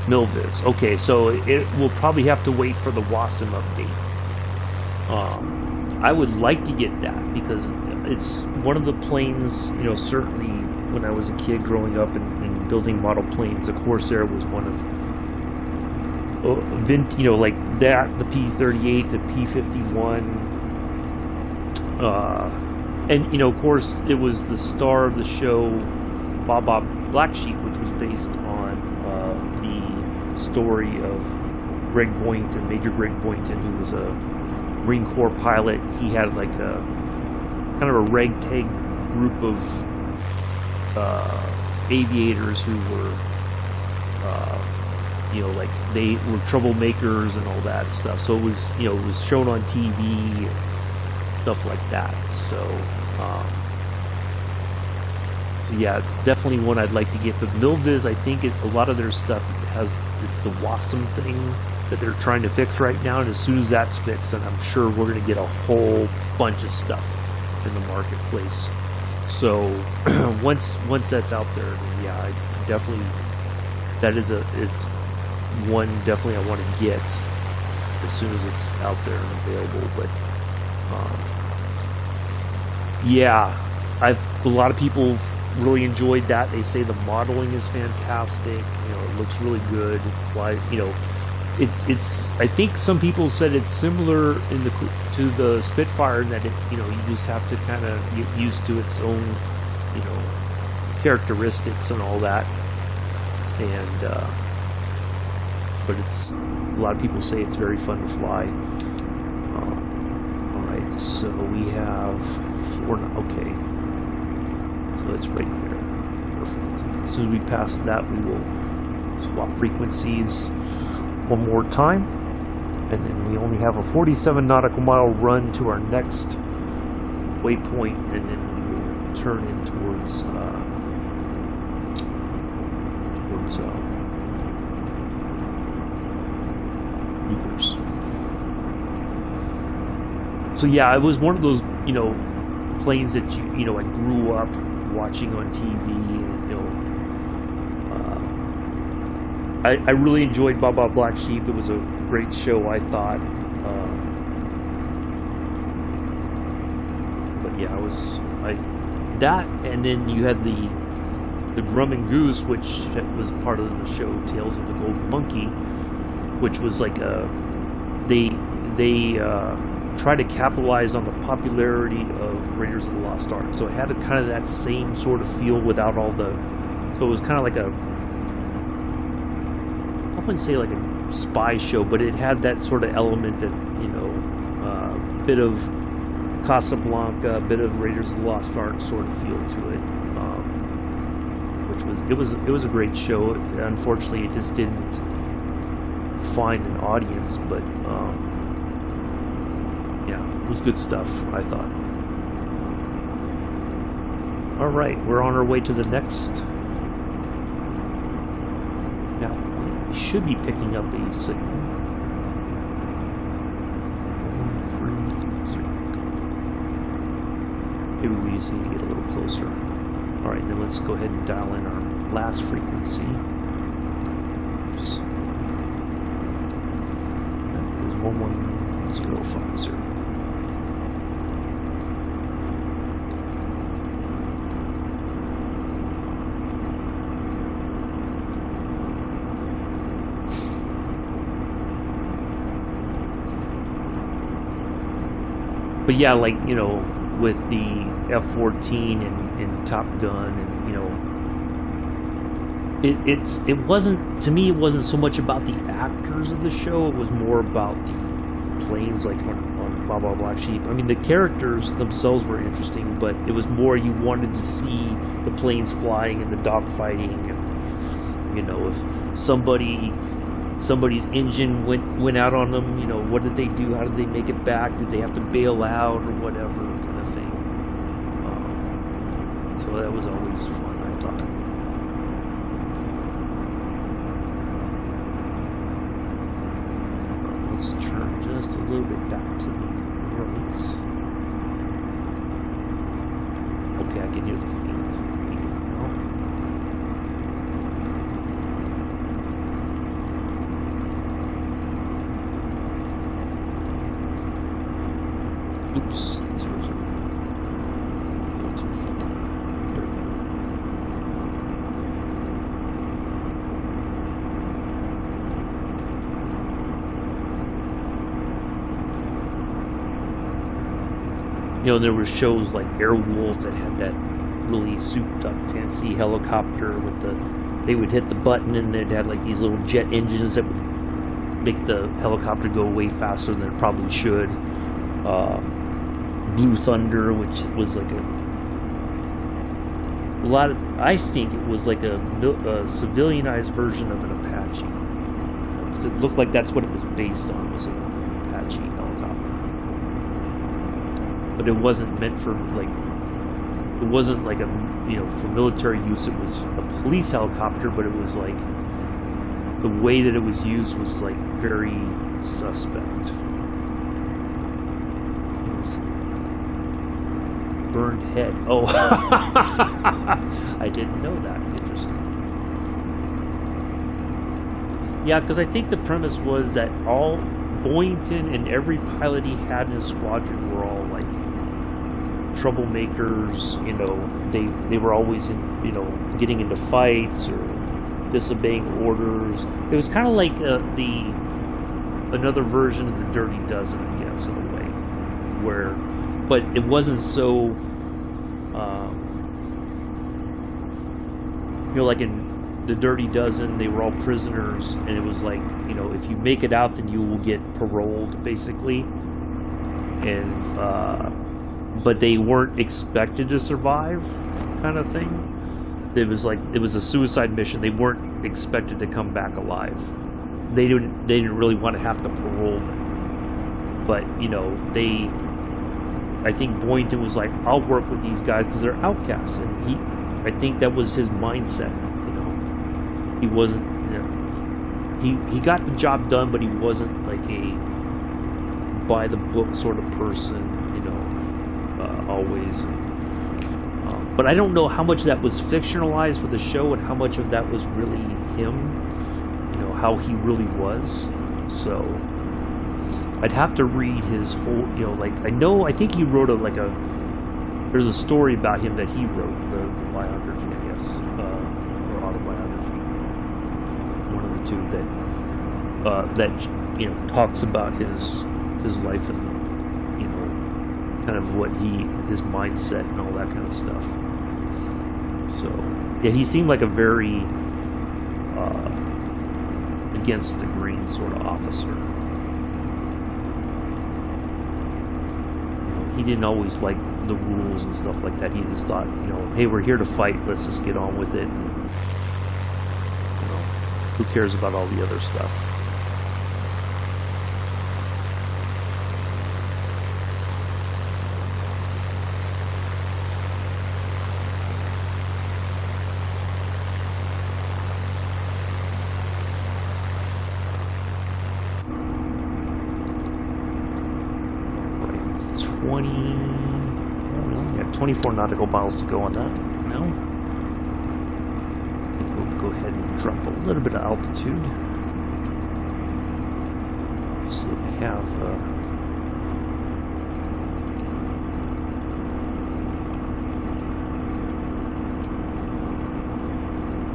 Milviz. Okay, so it will probably have to wait for the Wasm update. I would like to get that because it's one of the planes, certainly when I was a kid growing up and building model planes, the Corsair was one of, like that, the P-38, the P-51, and, of course, it was the star of the show, Bob Black Sheep, which was based on the story of Greg Boynton, Major Greg Boynton, who was a Marine Corps pilot. He had like a kind of a ragtag group of aviators who were, like they were troublemakers and all that stuff. So it was, it was shown on TV, stuff like that. So, yeah, it's definitely one I'd like to get. But Milviz, I think a lot of their stuff it's the Wasm thing that they're trying to fix right now, and as soon as that's fixed, then I'm sure we're going to get a whole bunch of stuff in the marketplace. So once that's out there, then yeah, I definitely is one definitely I want to get as soon as it's out there and available. But yeah, a lot of people really enjoyed that. They say the modeling is fantastic. It looks really good. It flies. It's. I think some people said it's similar to the Spitfire in that you just have to kind of get used to its own characteristics and all that. And but it's a lot of people say it's very fun to fly. All right, so we have 4. Okay. So it's right there. Perfect. As soon as we pass that, we will swap frequencies one more time. And then we only have a 47 nautical mile run to our next waypoint, and then we will turn in towards Leuchars. So yeah, it was one of those, planes that I grew up watching on TV, and I really enjoyed Baba Black Sheep. It was a great show, I thought. But yeah, that, and then you had the Drum and Goose, which was part of the show Tales of the Golden Monkey, which was like they try to capitalize on the popularity of Raiders of the Lost Ark. So it had kind of that same sort of feel without all the. So it was kind of like I wouldn't say like a spy show, but it had that sort of element that bit of Casablanca, a bit of Raiders of the Lost Ark sort of feel to it, which was a great show. Unfortunately, it just didn't find an audience, but yeah, It was good stuff, I thought. All right, we're on our way to the next. Now, we should be picking up a signal. 1, 3, 3. Maybe we just need to get a little closer. All right, then let's go ahead and dial in our last frequency. Oops. That is 11050. But yeah, like, you know, with the F-14 and Top Gun, and, you know, it wasn't, to me, it wasn't so much about the actors of the show. It was more about the planes, like on Blah Blah Black Sheep. I mean, the characters themselves were interesting, but it was more you wanted to see the planes flying and the dogfighting, and, you know, if somebody's engine went out on them, you know, what did they do? How did they make it back? Did they have to bail out or whatever kind of thing? So that was always fun, I thought. Let's turn just a little bit back to the right. Okay, I can hear the feet. Oops, these roads are a little too far. You know, there were shows like Airwolf that had that really souped up fancy helicopter with they would hit the button and it had like these little jet engines that would make the helicopter go way faster than it probably should. Blue Thunder, which was like I think it was like a civilianized version of an Apache, because it looked like that's what it was based on, was an Apache helicopter. But it wasn't meant for, like, it wasn't like a, you know, for military use. It was a police helicopter, but it was like the way that it was used was like very suspect. It was burned head. Oh, I didn't know that. Interesting. Yeah, because I think the premise was that all Boynton and every pilot he had in his squadron were all like troublemakers. You know, they were always in, you know, getting into fights or disobeying orders. It was kind of like another version of the Dirty Dozen, I guess, in a way, where, but it wasn't so, you know, like in the Dirty Dozen, they were all prisoners, and it was like, you know, if you make it out, then you will get paroled, basically, and but they weren't expected to survive, kind of thing. It was like, it was a suicide mission. They weren't expected to come back alive. They didn't really want to have to parole them. But, you know, I think Boynton was like, I'll work with these guys because they're outcasts. And I think that was his mindset, you know. He wasn't, you know, he got the job done, but he wasn't like a by the book sort of person, you know, always. But I don't know how much that was fictionalized for the show and how much of that was really him, you know, how he really was. So I'd have to read his whole, you know, like, I think he wrote there's a story about him that he wrote, the biography, I guess, or autobiography, one of the two, that you know, talks about his life and, you know, kind of his mindset and all that kind of stuff. So yeah, he seemed like a very against the grain sort of officer. You know, he didn't always like the rules and stuff like that. He just thought, you know, hey, we're here to fight, let's just get on with it, and, you know, who cares about all the other stuff. 20... I got 24 nautical miles to go on that now. I think we'll go ahead and drop a little bit of altitude. So we have...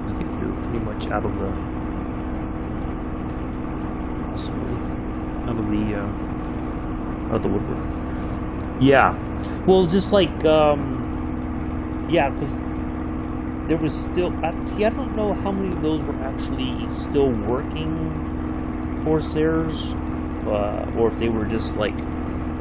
I think we're pretty much out of the... possibly out of the woodwork. Yeah, well, just like yeah, because there was still see, I don't know how many of those were actually still working Corsairs, or if they were just like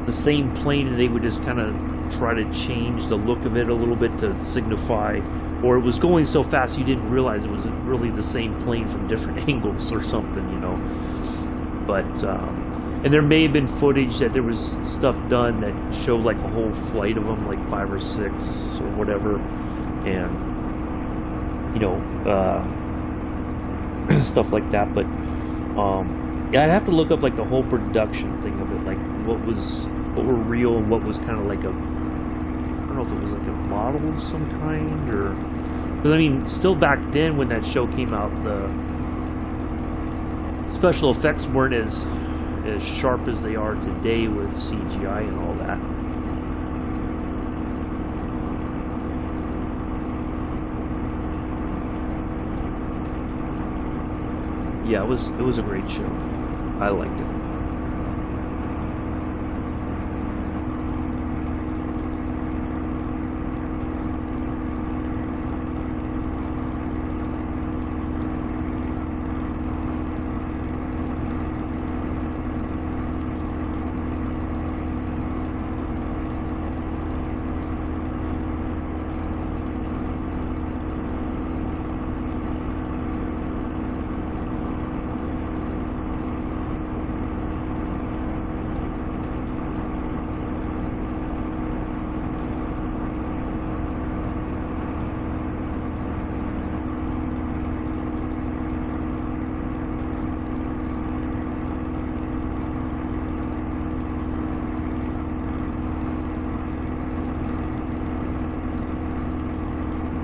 the same plane and they would just kind of try to change the look of it a little bit to signify, or it was going so fast you didn't realize it was really the same plane from different angles or something, you know. But and there may have been footage that there was stuff done that showed like a whole flight of them, like 5 or 6 or whatever, and you know, stuff like that. But yeah, I'd have to look up like the whole production thing of it, like what were real and what was kind of like a, I don't know if it was like a model of some kind, or because I mean, still back then when that show came out, the special effects weren't as sharp as they are today with CGI and all that. Yeah, it was a great show. I liked it.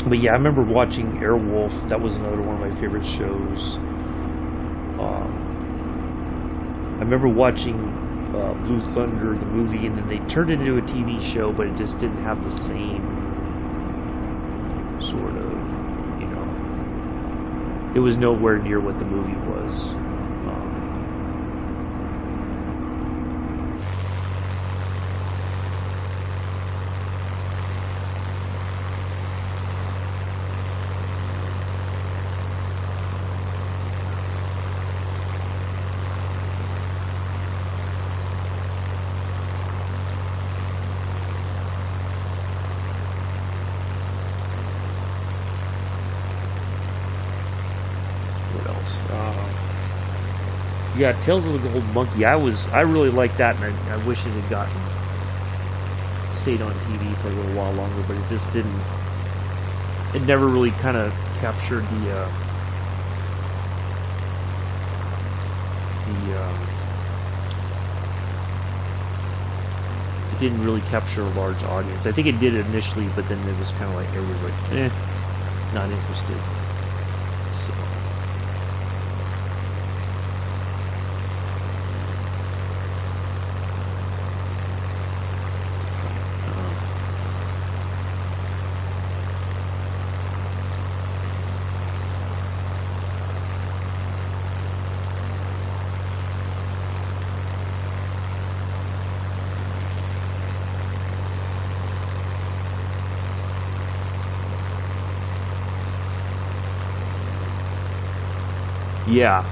But yeah, I remember watching Airwolf. That was another one of my favorite shows. I remember watching Blue Thunder, the movie, and then they turned it into a TV show, but it just didn't have the same sort of, you know, it was nowhere near what the movie was. Yeah, Tales of the Gold Monkey. I really liked that, and I wish it had stayed on TV for a little while longer, but it just didn't. It never really kind of captured it didn't really capture a large audience. I think it did initially, but then it was kind of like everybody was like, not interested. So. Yeah,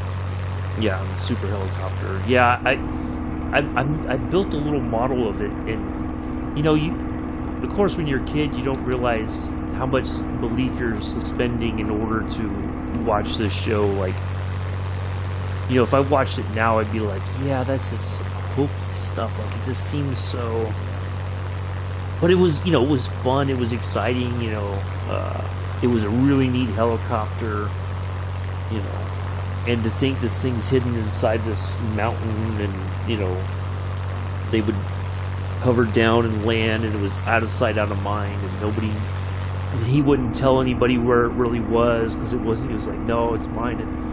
the super helicopter. Yeah, I built a little model of it, and you know, of course when you're a kid you don't realize how much belief you're suspending in order to watch this show. Like, you know, if I watched it now, I'd be like, yeah, that's just some hokey stuff. Like, it just seems so. But it was, you know, it was fun. It was exciting. You know, it was a really neat helicopter. You know. And to think this thing's hidden inside this mountain, and you know, they would hovered down and land, and it was out of sight, out of mind, and he wouldn't tell anybody where it really was, because it wasn't. He was like, no, it's mine. And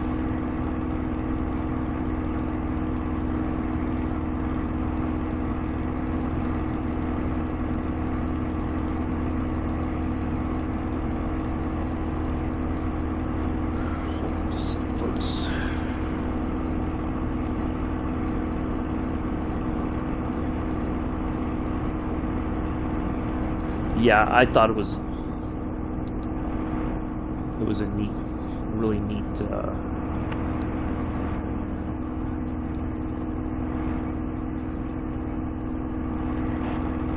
folks. Yeah, I thought it was a neat, really neat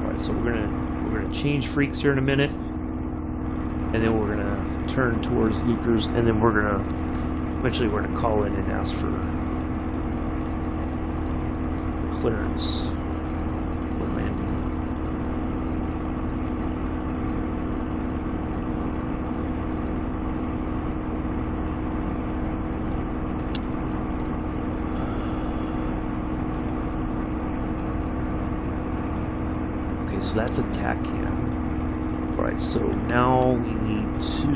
alright, so we're gonna change freaks here in a minute, and then we're gonna turn towards Leuchars, and then we're gonna call in and ask for clearance for landing. So that's a TAC cam. Alright, so now we need to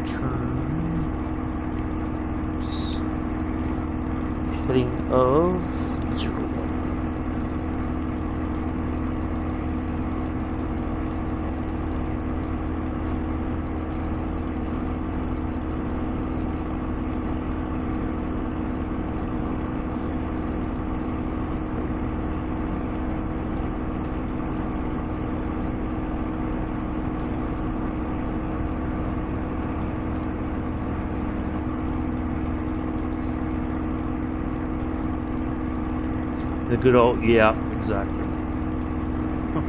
turn heading of 01. The good old, yeah, exactly. Huh.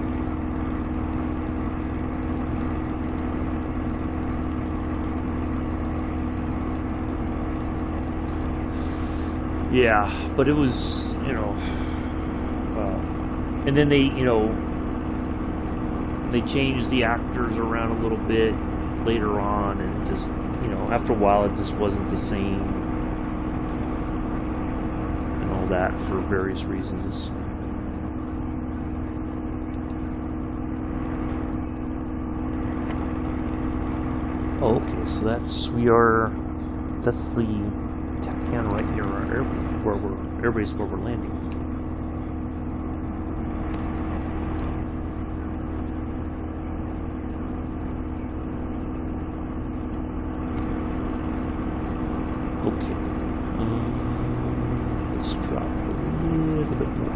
Yeah, but it was, and then they, they changed the actors around a little bit later on, and just, after a while it just wasn't the same. That for various reasons. Oh, okay, so that's the TACAN right near our airbase where we're landing. Okay. Let's drop a little bit more.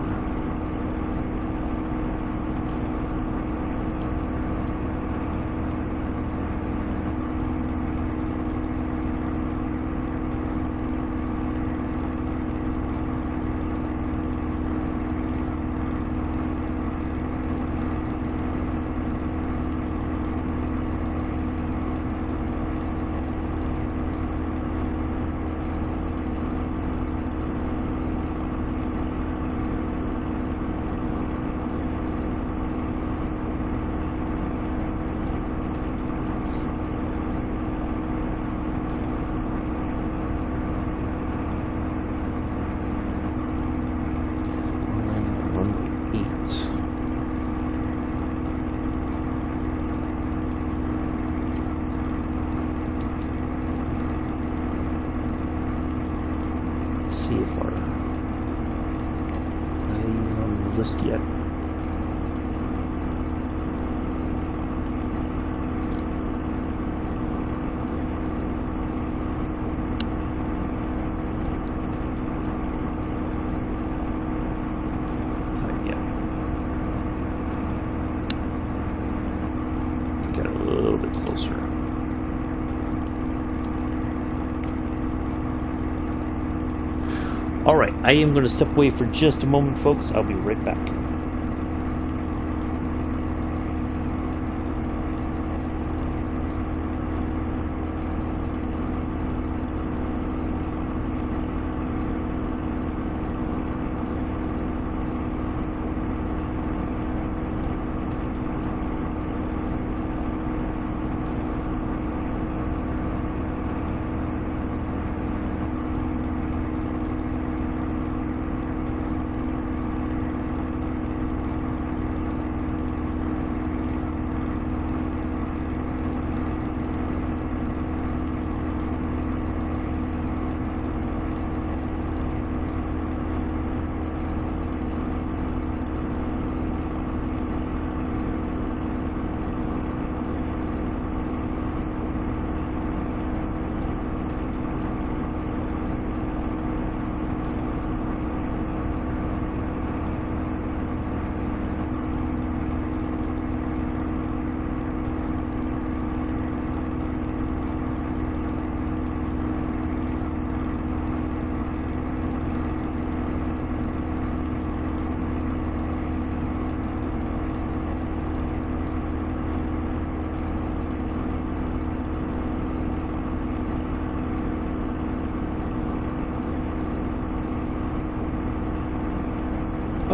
See if our not even on the list yet. Not yet. Get a little bit closer. Alright, I am going to step away for just a moment, folks. I'll be right back.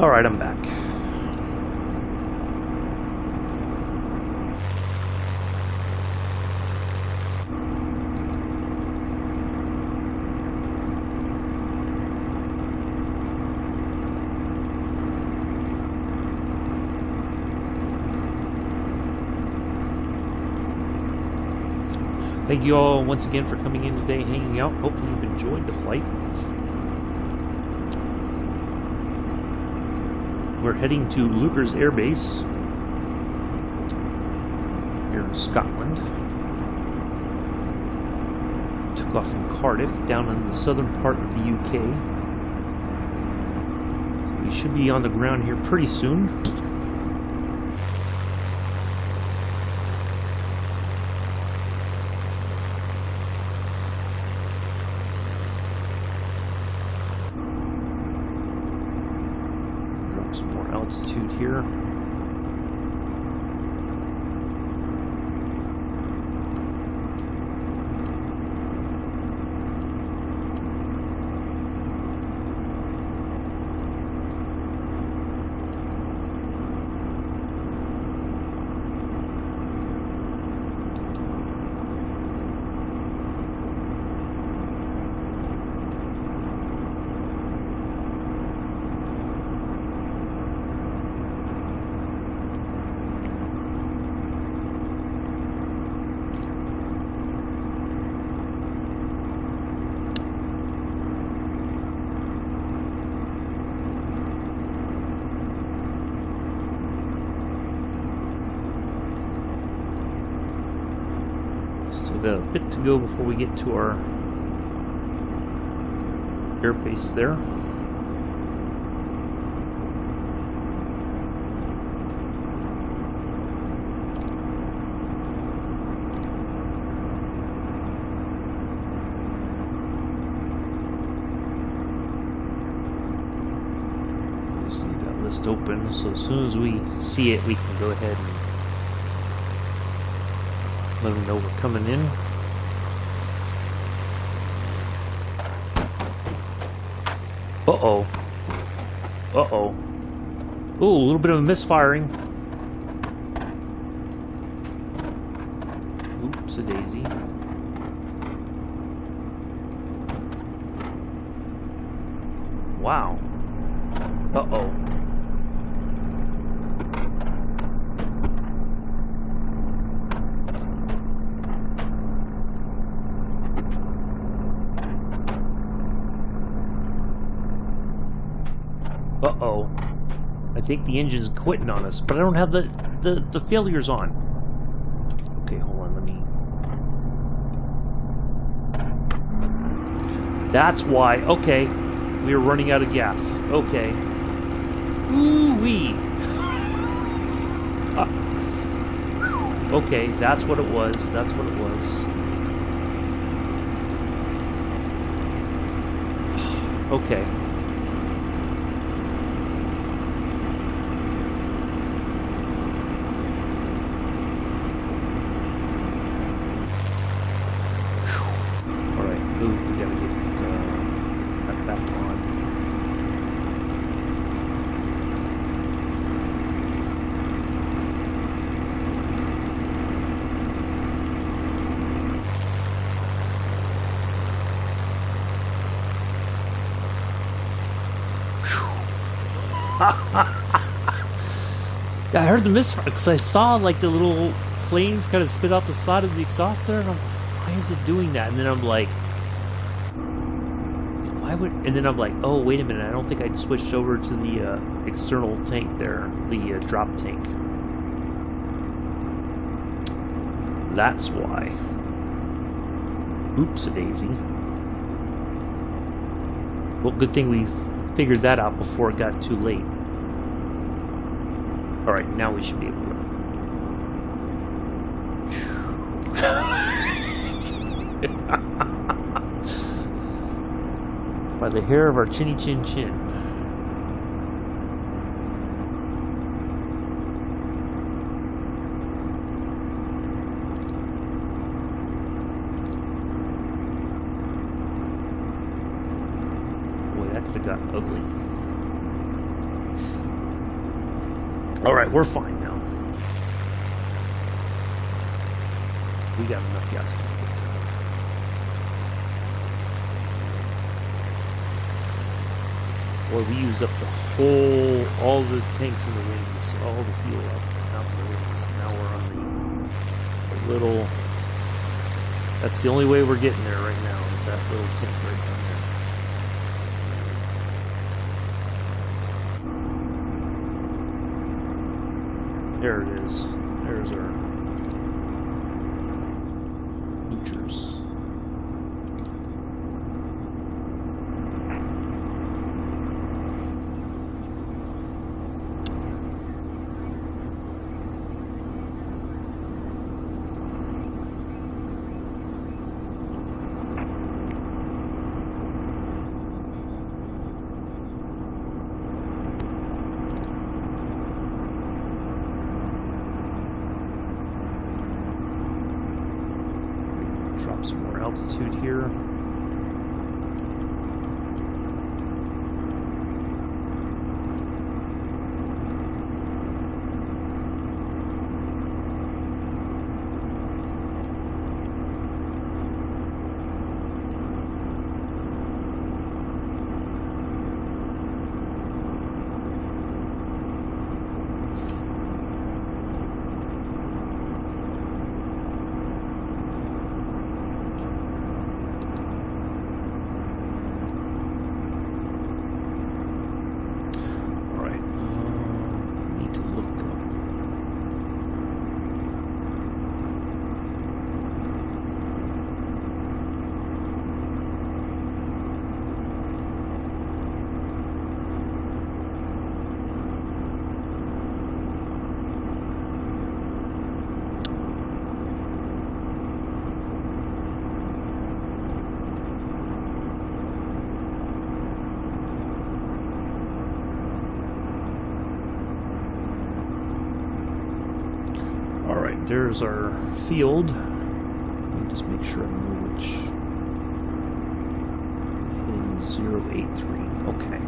Alright, I'm back. Thank you all once again for coming in today, hanging out. Hopefully you've enjoyed the flight. We're heading to Leuchars Air Base here in Scotland. Took off from Cardiff down in the southern part of the UK. So we should be on the ground here pretty soon. Drop some more altitude here. Still got a bit to go before we get to our air base there. Just leave that list open so as soon as we see it, we can go ahead and let them know we're coming in. Uh-oh. Uh-oh. Ooh, a little bit of a misfiring. Oops, a daisy. Wow. Uh-oh. Uh-oh. I think the engine's quitting on us, but I don't have the failures on. Okay, hold on, let me... That's why. Okay. We were running out of gas. Okay. Ooh-wee. Okay, that's what it was. That's what it was. Okay. I heard the misfire because I saw like the little flames kind of spit out the side of the exhaust there, and I'm, why is it doing that? And then I'm like, why would? And then I'm like, oh wait a minute, I don't think I switched over to the external tank there, the drop tank. That's why. Oops, a daisy. Well, good thing we figured that out before it got too late. Alright, now we should be able to... By the hair of our chinny chin chin. Boy, that could have got ugly. Alright, we're fine now. We got enough gas to make it. Boy, we used up all the tanks in the wings, all the fuel out in the wings. Now we're on the little, that's the only way we're getting there right now, is that little tank right down there. There it is. There's our Leuchars. Drop some more altitude here. Alright, there's our field. Let me just make sure I know which. Thing 083. Okay.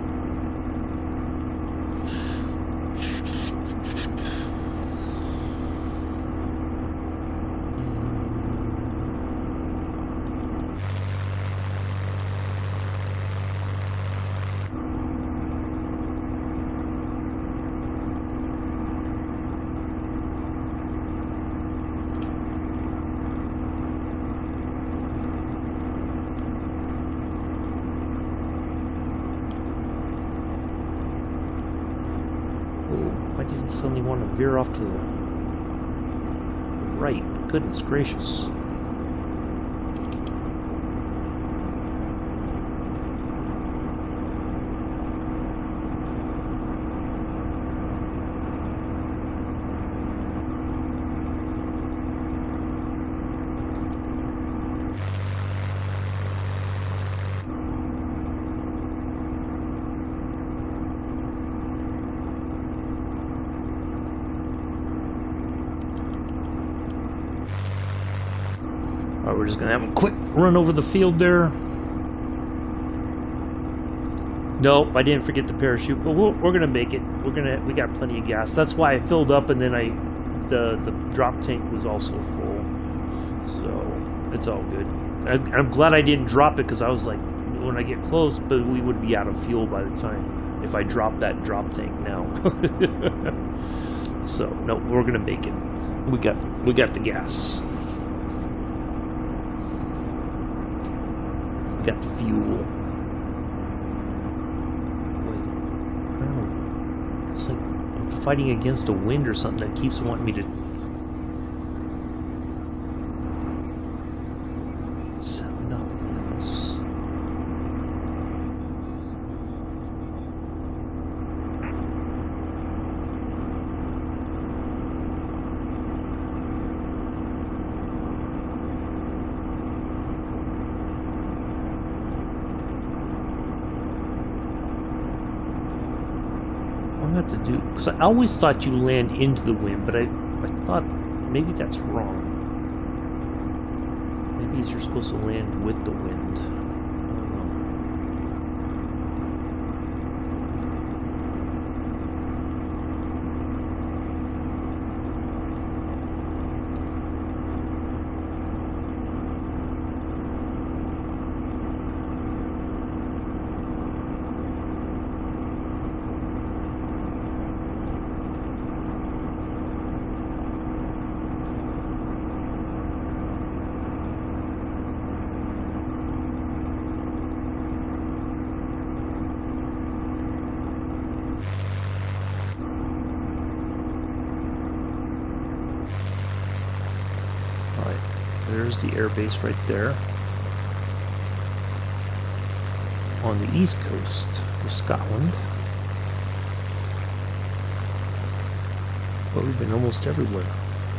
I didn't suddenly want to veer off to the right. Goodness gracious. Alright, we're just gonna have a quick run over the field there. Nope, I didn't forget the parachute, but we're gonna make it. We got plenty of gas. That's why I filled up, and then the drop tank was also full, so it's all good. I'm glad I didn't drop it, because I was like, when I get close, but we would be out of fuel by the time if I drop that drop tank now. So no, we're gonna make it. We got the gas. Got fuel. Wait, I don't know. It's like I'm fighting against a wind or something that keeps wanting me to. Sound up, yes. Have to do, because I always thought you land into the wind, but I thought maybe that's wrong. Maybe you're supposed to land with the wind. I don't know. There's the airbase right there. On the east coast of Scotland. Well, we've been almost everywhere.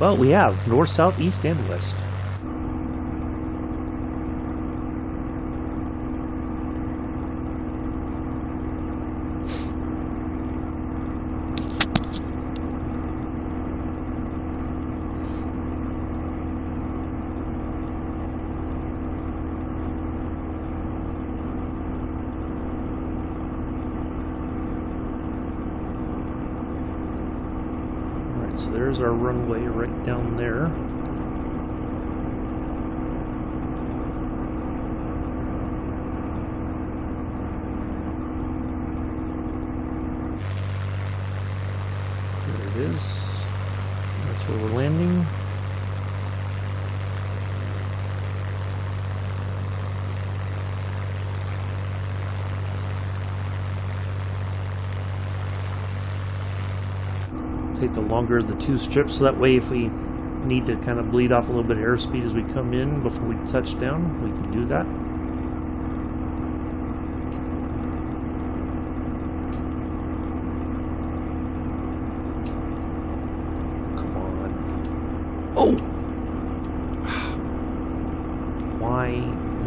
Well, we have north, south, east, and west. So there's our runway right down there. There it is. That's where we're landing. Take the longer of the two strips, so that way if we need to kind of bleed off a little bit of airspeed as we come in before we touch down, we can do that. Come on. Oh!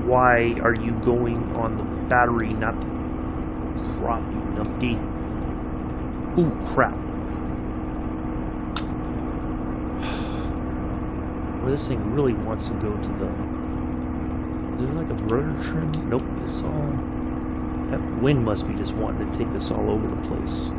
Why are you going on the battery, not the prop, you numpty? Ooh, crap. This thing really wants to go to the... Is there like a rotor trim? Nope, it's all... That wind must be just wanting to take us all over the place.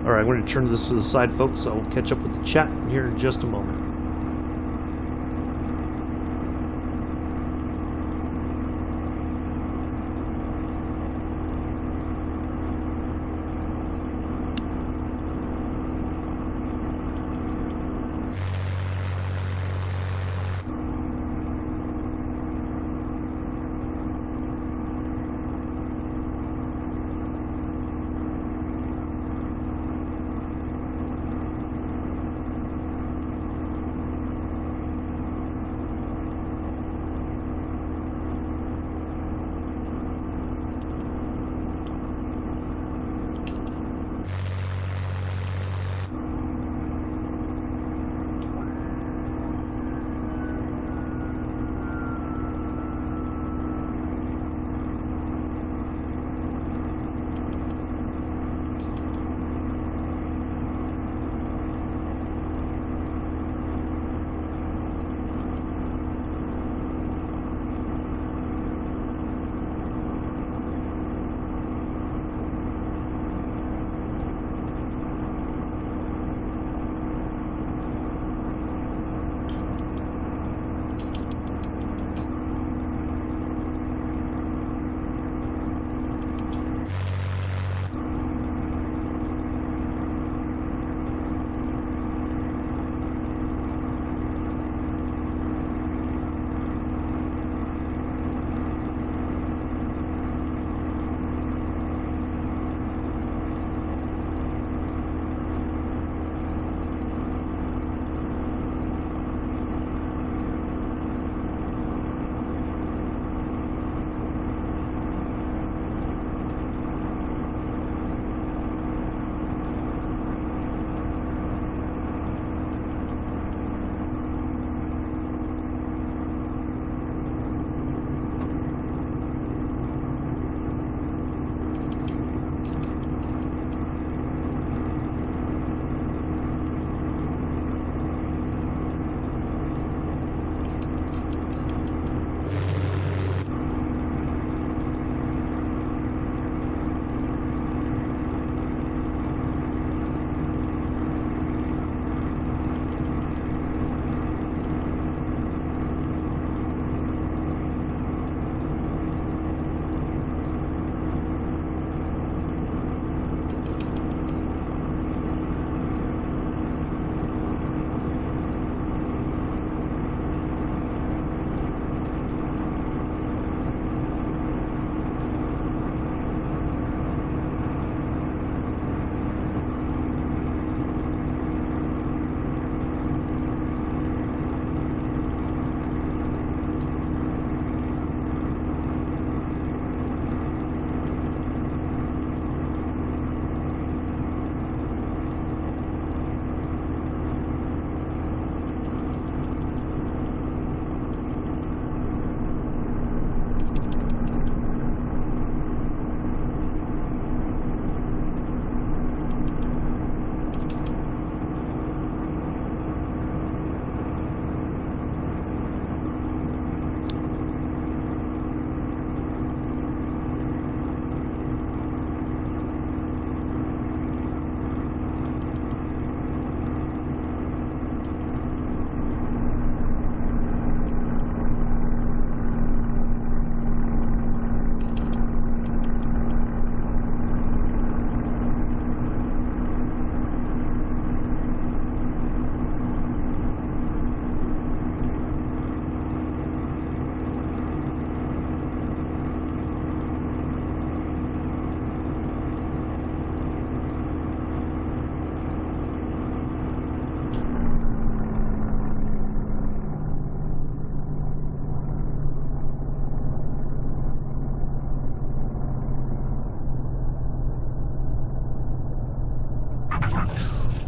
Alright, I'm going to turn this to the side, folks. I'll catch up with the chat here in just a moment.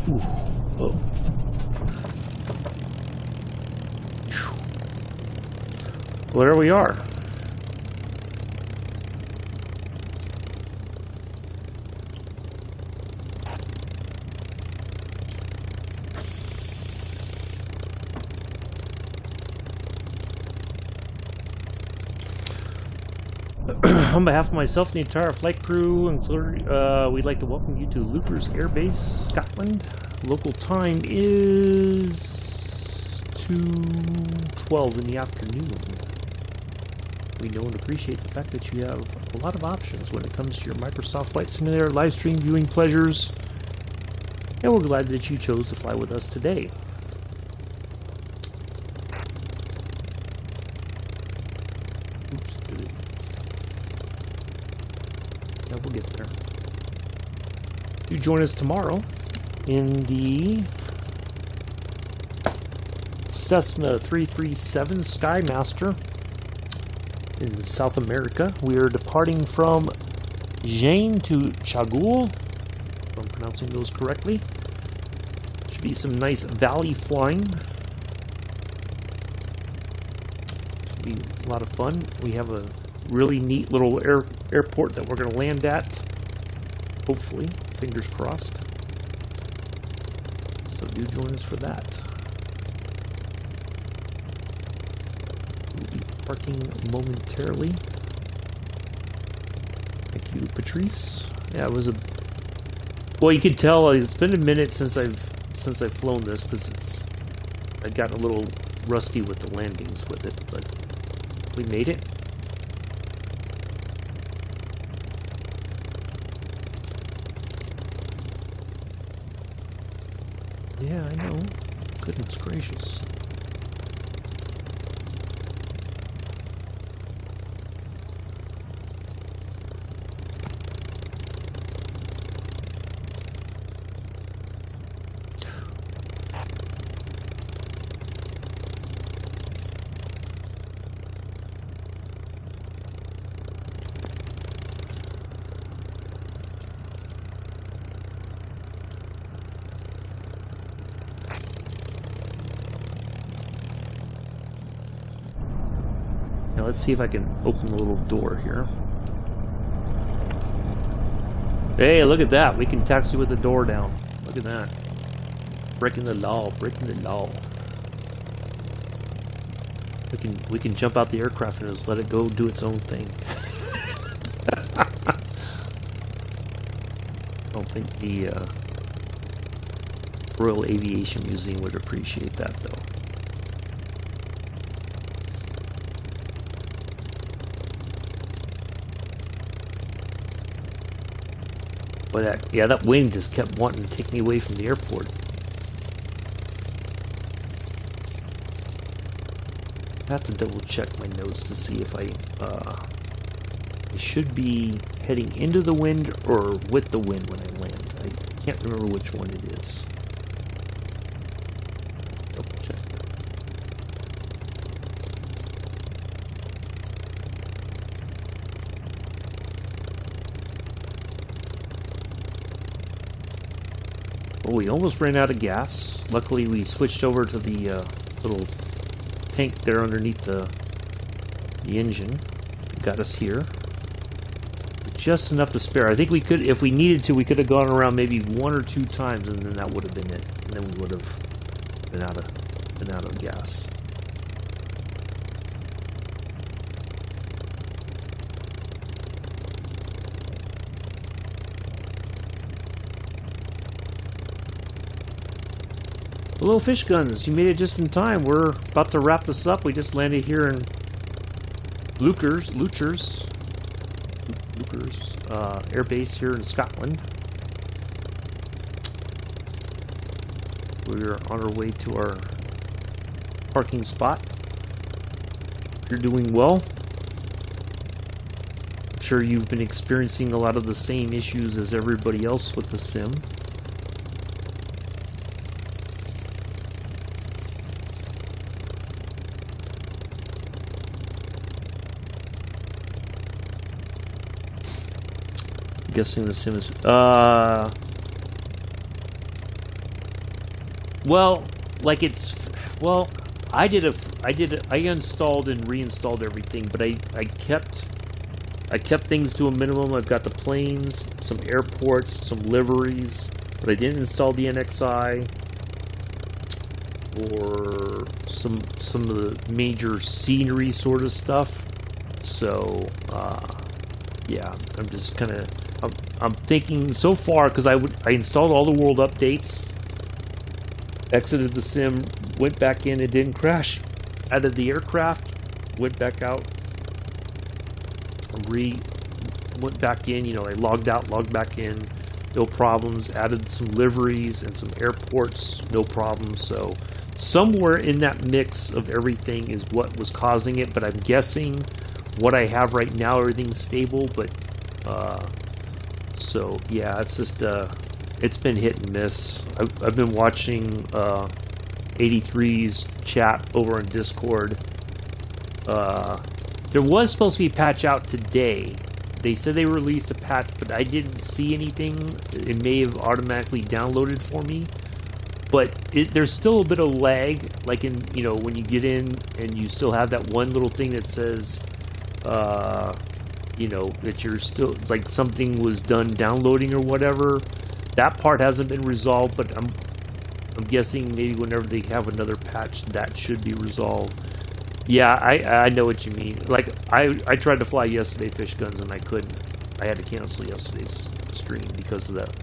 Ooh. Oh. Well, there we are. On behalf of myself and the entire flight crew, we'd like to welcome you to Leuchars Air Scotland. Local time is 2:12 in the afternoon. We know and appreciate the fact that you have a lot of options when it comes to your Microsoft Flight Simulator live stream viewing pleasures, and we're glad that you chose to fly with us today. We'll get there. Do join us tomorrow in the Cessna 337 Skymaster in South America. We are departing from Jaén to Chagul, if I'm pronouncing those correctly. Should be some nice valley flying. Should be a lot of fun. We have a really neat little airport that we're going to land at, hopefully, fingers crossed. So do join us for that. We'll be parking momentarily. Thank you, Patrice. Yeah, it was a... Well, you can tell it's been a minute since I've flown this, because I got a little rusty with the landings with it, but we made it. Yeah, I know. Goodness gracious. Now let's see if I can open the little door here. Hey, look at that. We can taxi with the door down. Look at that. Breaking the law, breaking the law. We can jump out the aircraft and just let it go do its own thing. I don't think the Royal Aviation Museum would appreciate that, though. But that wind just kept wanting to take me away from the airport. I have to double check my notes to see if I should be heading into the wind or with the wind when I land. I can't remember which one it is. Double check that. Well, we almost ran out of gas. Luckily, we switched over to the little tank there underneath the engine. It got us here. Just enough to spare. I think we could, if we needed to, we could have gone around maybe 1 or 2 times, and then that would have been it. And then we would have been out of gas. Hello, fish guns. You made it just in time. We're about to wrap this up. We just landed here in Leuchars Air Base here in Scotland. We're on our way to our parking spot. You're doing well. I'm sure you've been experiencing a lot of the same issues as everybody else with the sim. Guessing the sim is Well, like well, I installed and reinstalled everything, but I kept things to a minimum. I've got the planes, some airports, some liveries, but I didn't install the NXI or some of the major scenery sort of stuff. So yeah, I'm just kind of I'm thinking so far, because I installed all the world updates, exited the sim, went back in, it didn't crash out of the aircraft, went back out, went back in, I logged out, logged back in, no problems, added some liveries and some airports, no problems. So somewhere in that mix of everything is what was causing it, but I'm guessing what I have right now, everything's stable, but so yeah, it's just it's been hit and miss. I've been watching 83's chat over on Discord. There was supposed to be a patch out today. They said they released a patch, but I didn't see anything. It may have automatically downloaded for me, but there's still a bit of lag, like in, when you get in and you still have that one little thing that says that you're still, like, something was done downloading or whatever. That part hasn't been resolved, but I'm guessing maybe whenever they have another patch, that should be resolved. Yeah, I know what you mean. Like, I tried to fly yesterday, fish guns, and I couldn't. I had to cancel yesterday's stream because of that.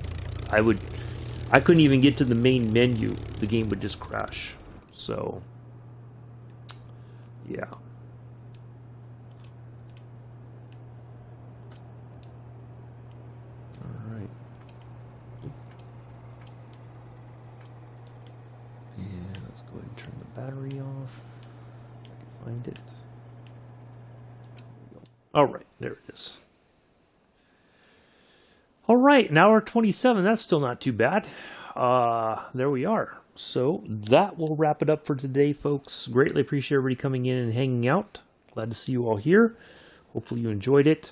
I couldn't even get to the main menu. The game would just crash. So, yeah. All right. And let's go ahead and turn the battery off. Find it. All right, there it is. All right, an hour 27. That's still not too bad. There we are. So that will wrap it up for today, folks. Greatly appreciate everybody coming in and hanging out. Glad to see you all here. Hopefully you enjoyed it.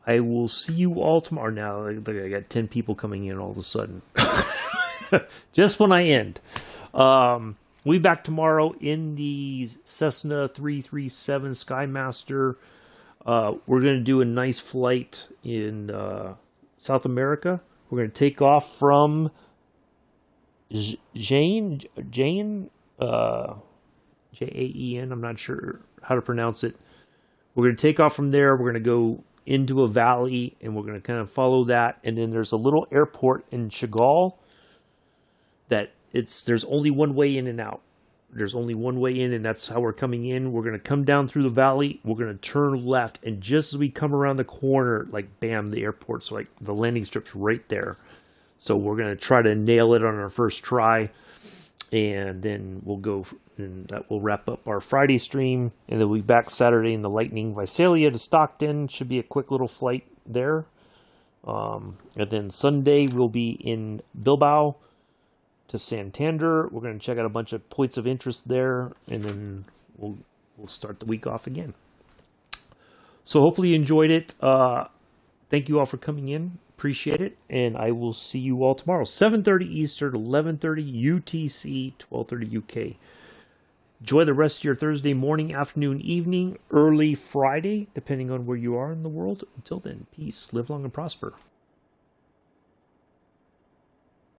I will see you all tomorrow. Now, I got 10 people coming in all of a sudden. Just when I end. We'll be back tomorrow in the Cessna 337 Skymaster. We're going to do a nice flight in South America. We're going to take off from Jaen, Jaen, I'm not sure how to pronounce it. We're going to take off from there. We're going to go into a valley, and we're going to kind of follow that. And then there's a little airport in Chagall that there's only one way in and out. There's only one way in, and that's how we're coming in. We're going to come down through the valley. We're going to turn left, and just as we come around the corner, like, bam, the airport's, like, the landing strip's right there. So we're going to try to nail it on our first try, and then we'll go, and that will wrap up our Friday stream, and then we'll be back Saturday in the Lightning Visalia to Stockton. Should be a quick little flight there. And then Sunday we'll be in Bilbao to Santander. We're going to check out a bunch of points of interest there, and then we'll start the week off again. So hopefully you enjoyed it. Thank you all for coming in. Appreciate it, and I will see you all tomorrow, 7:30 Eastern, 11:30 UTC, 12:30 UK. Enjoy the rest of your Thursday morning, afternoon, evening, early Friday, depending on where you are in the world. Until then, peace, live long and prosper.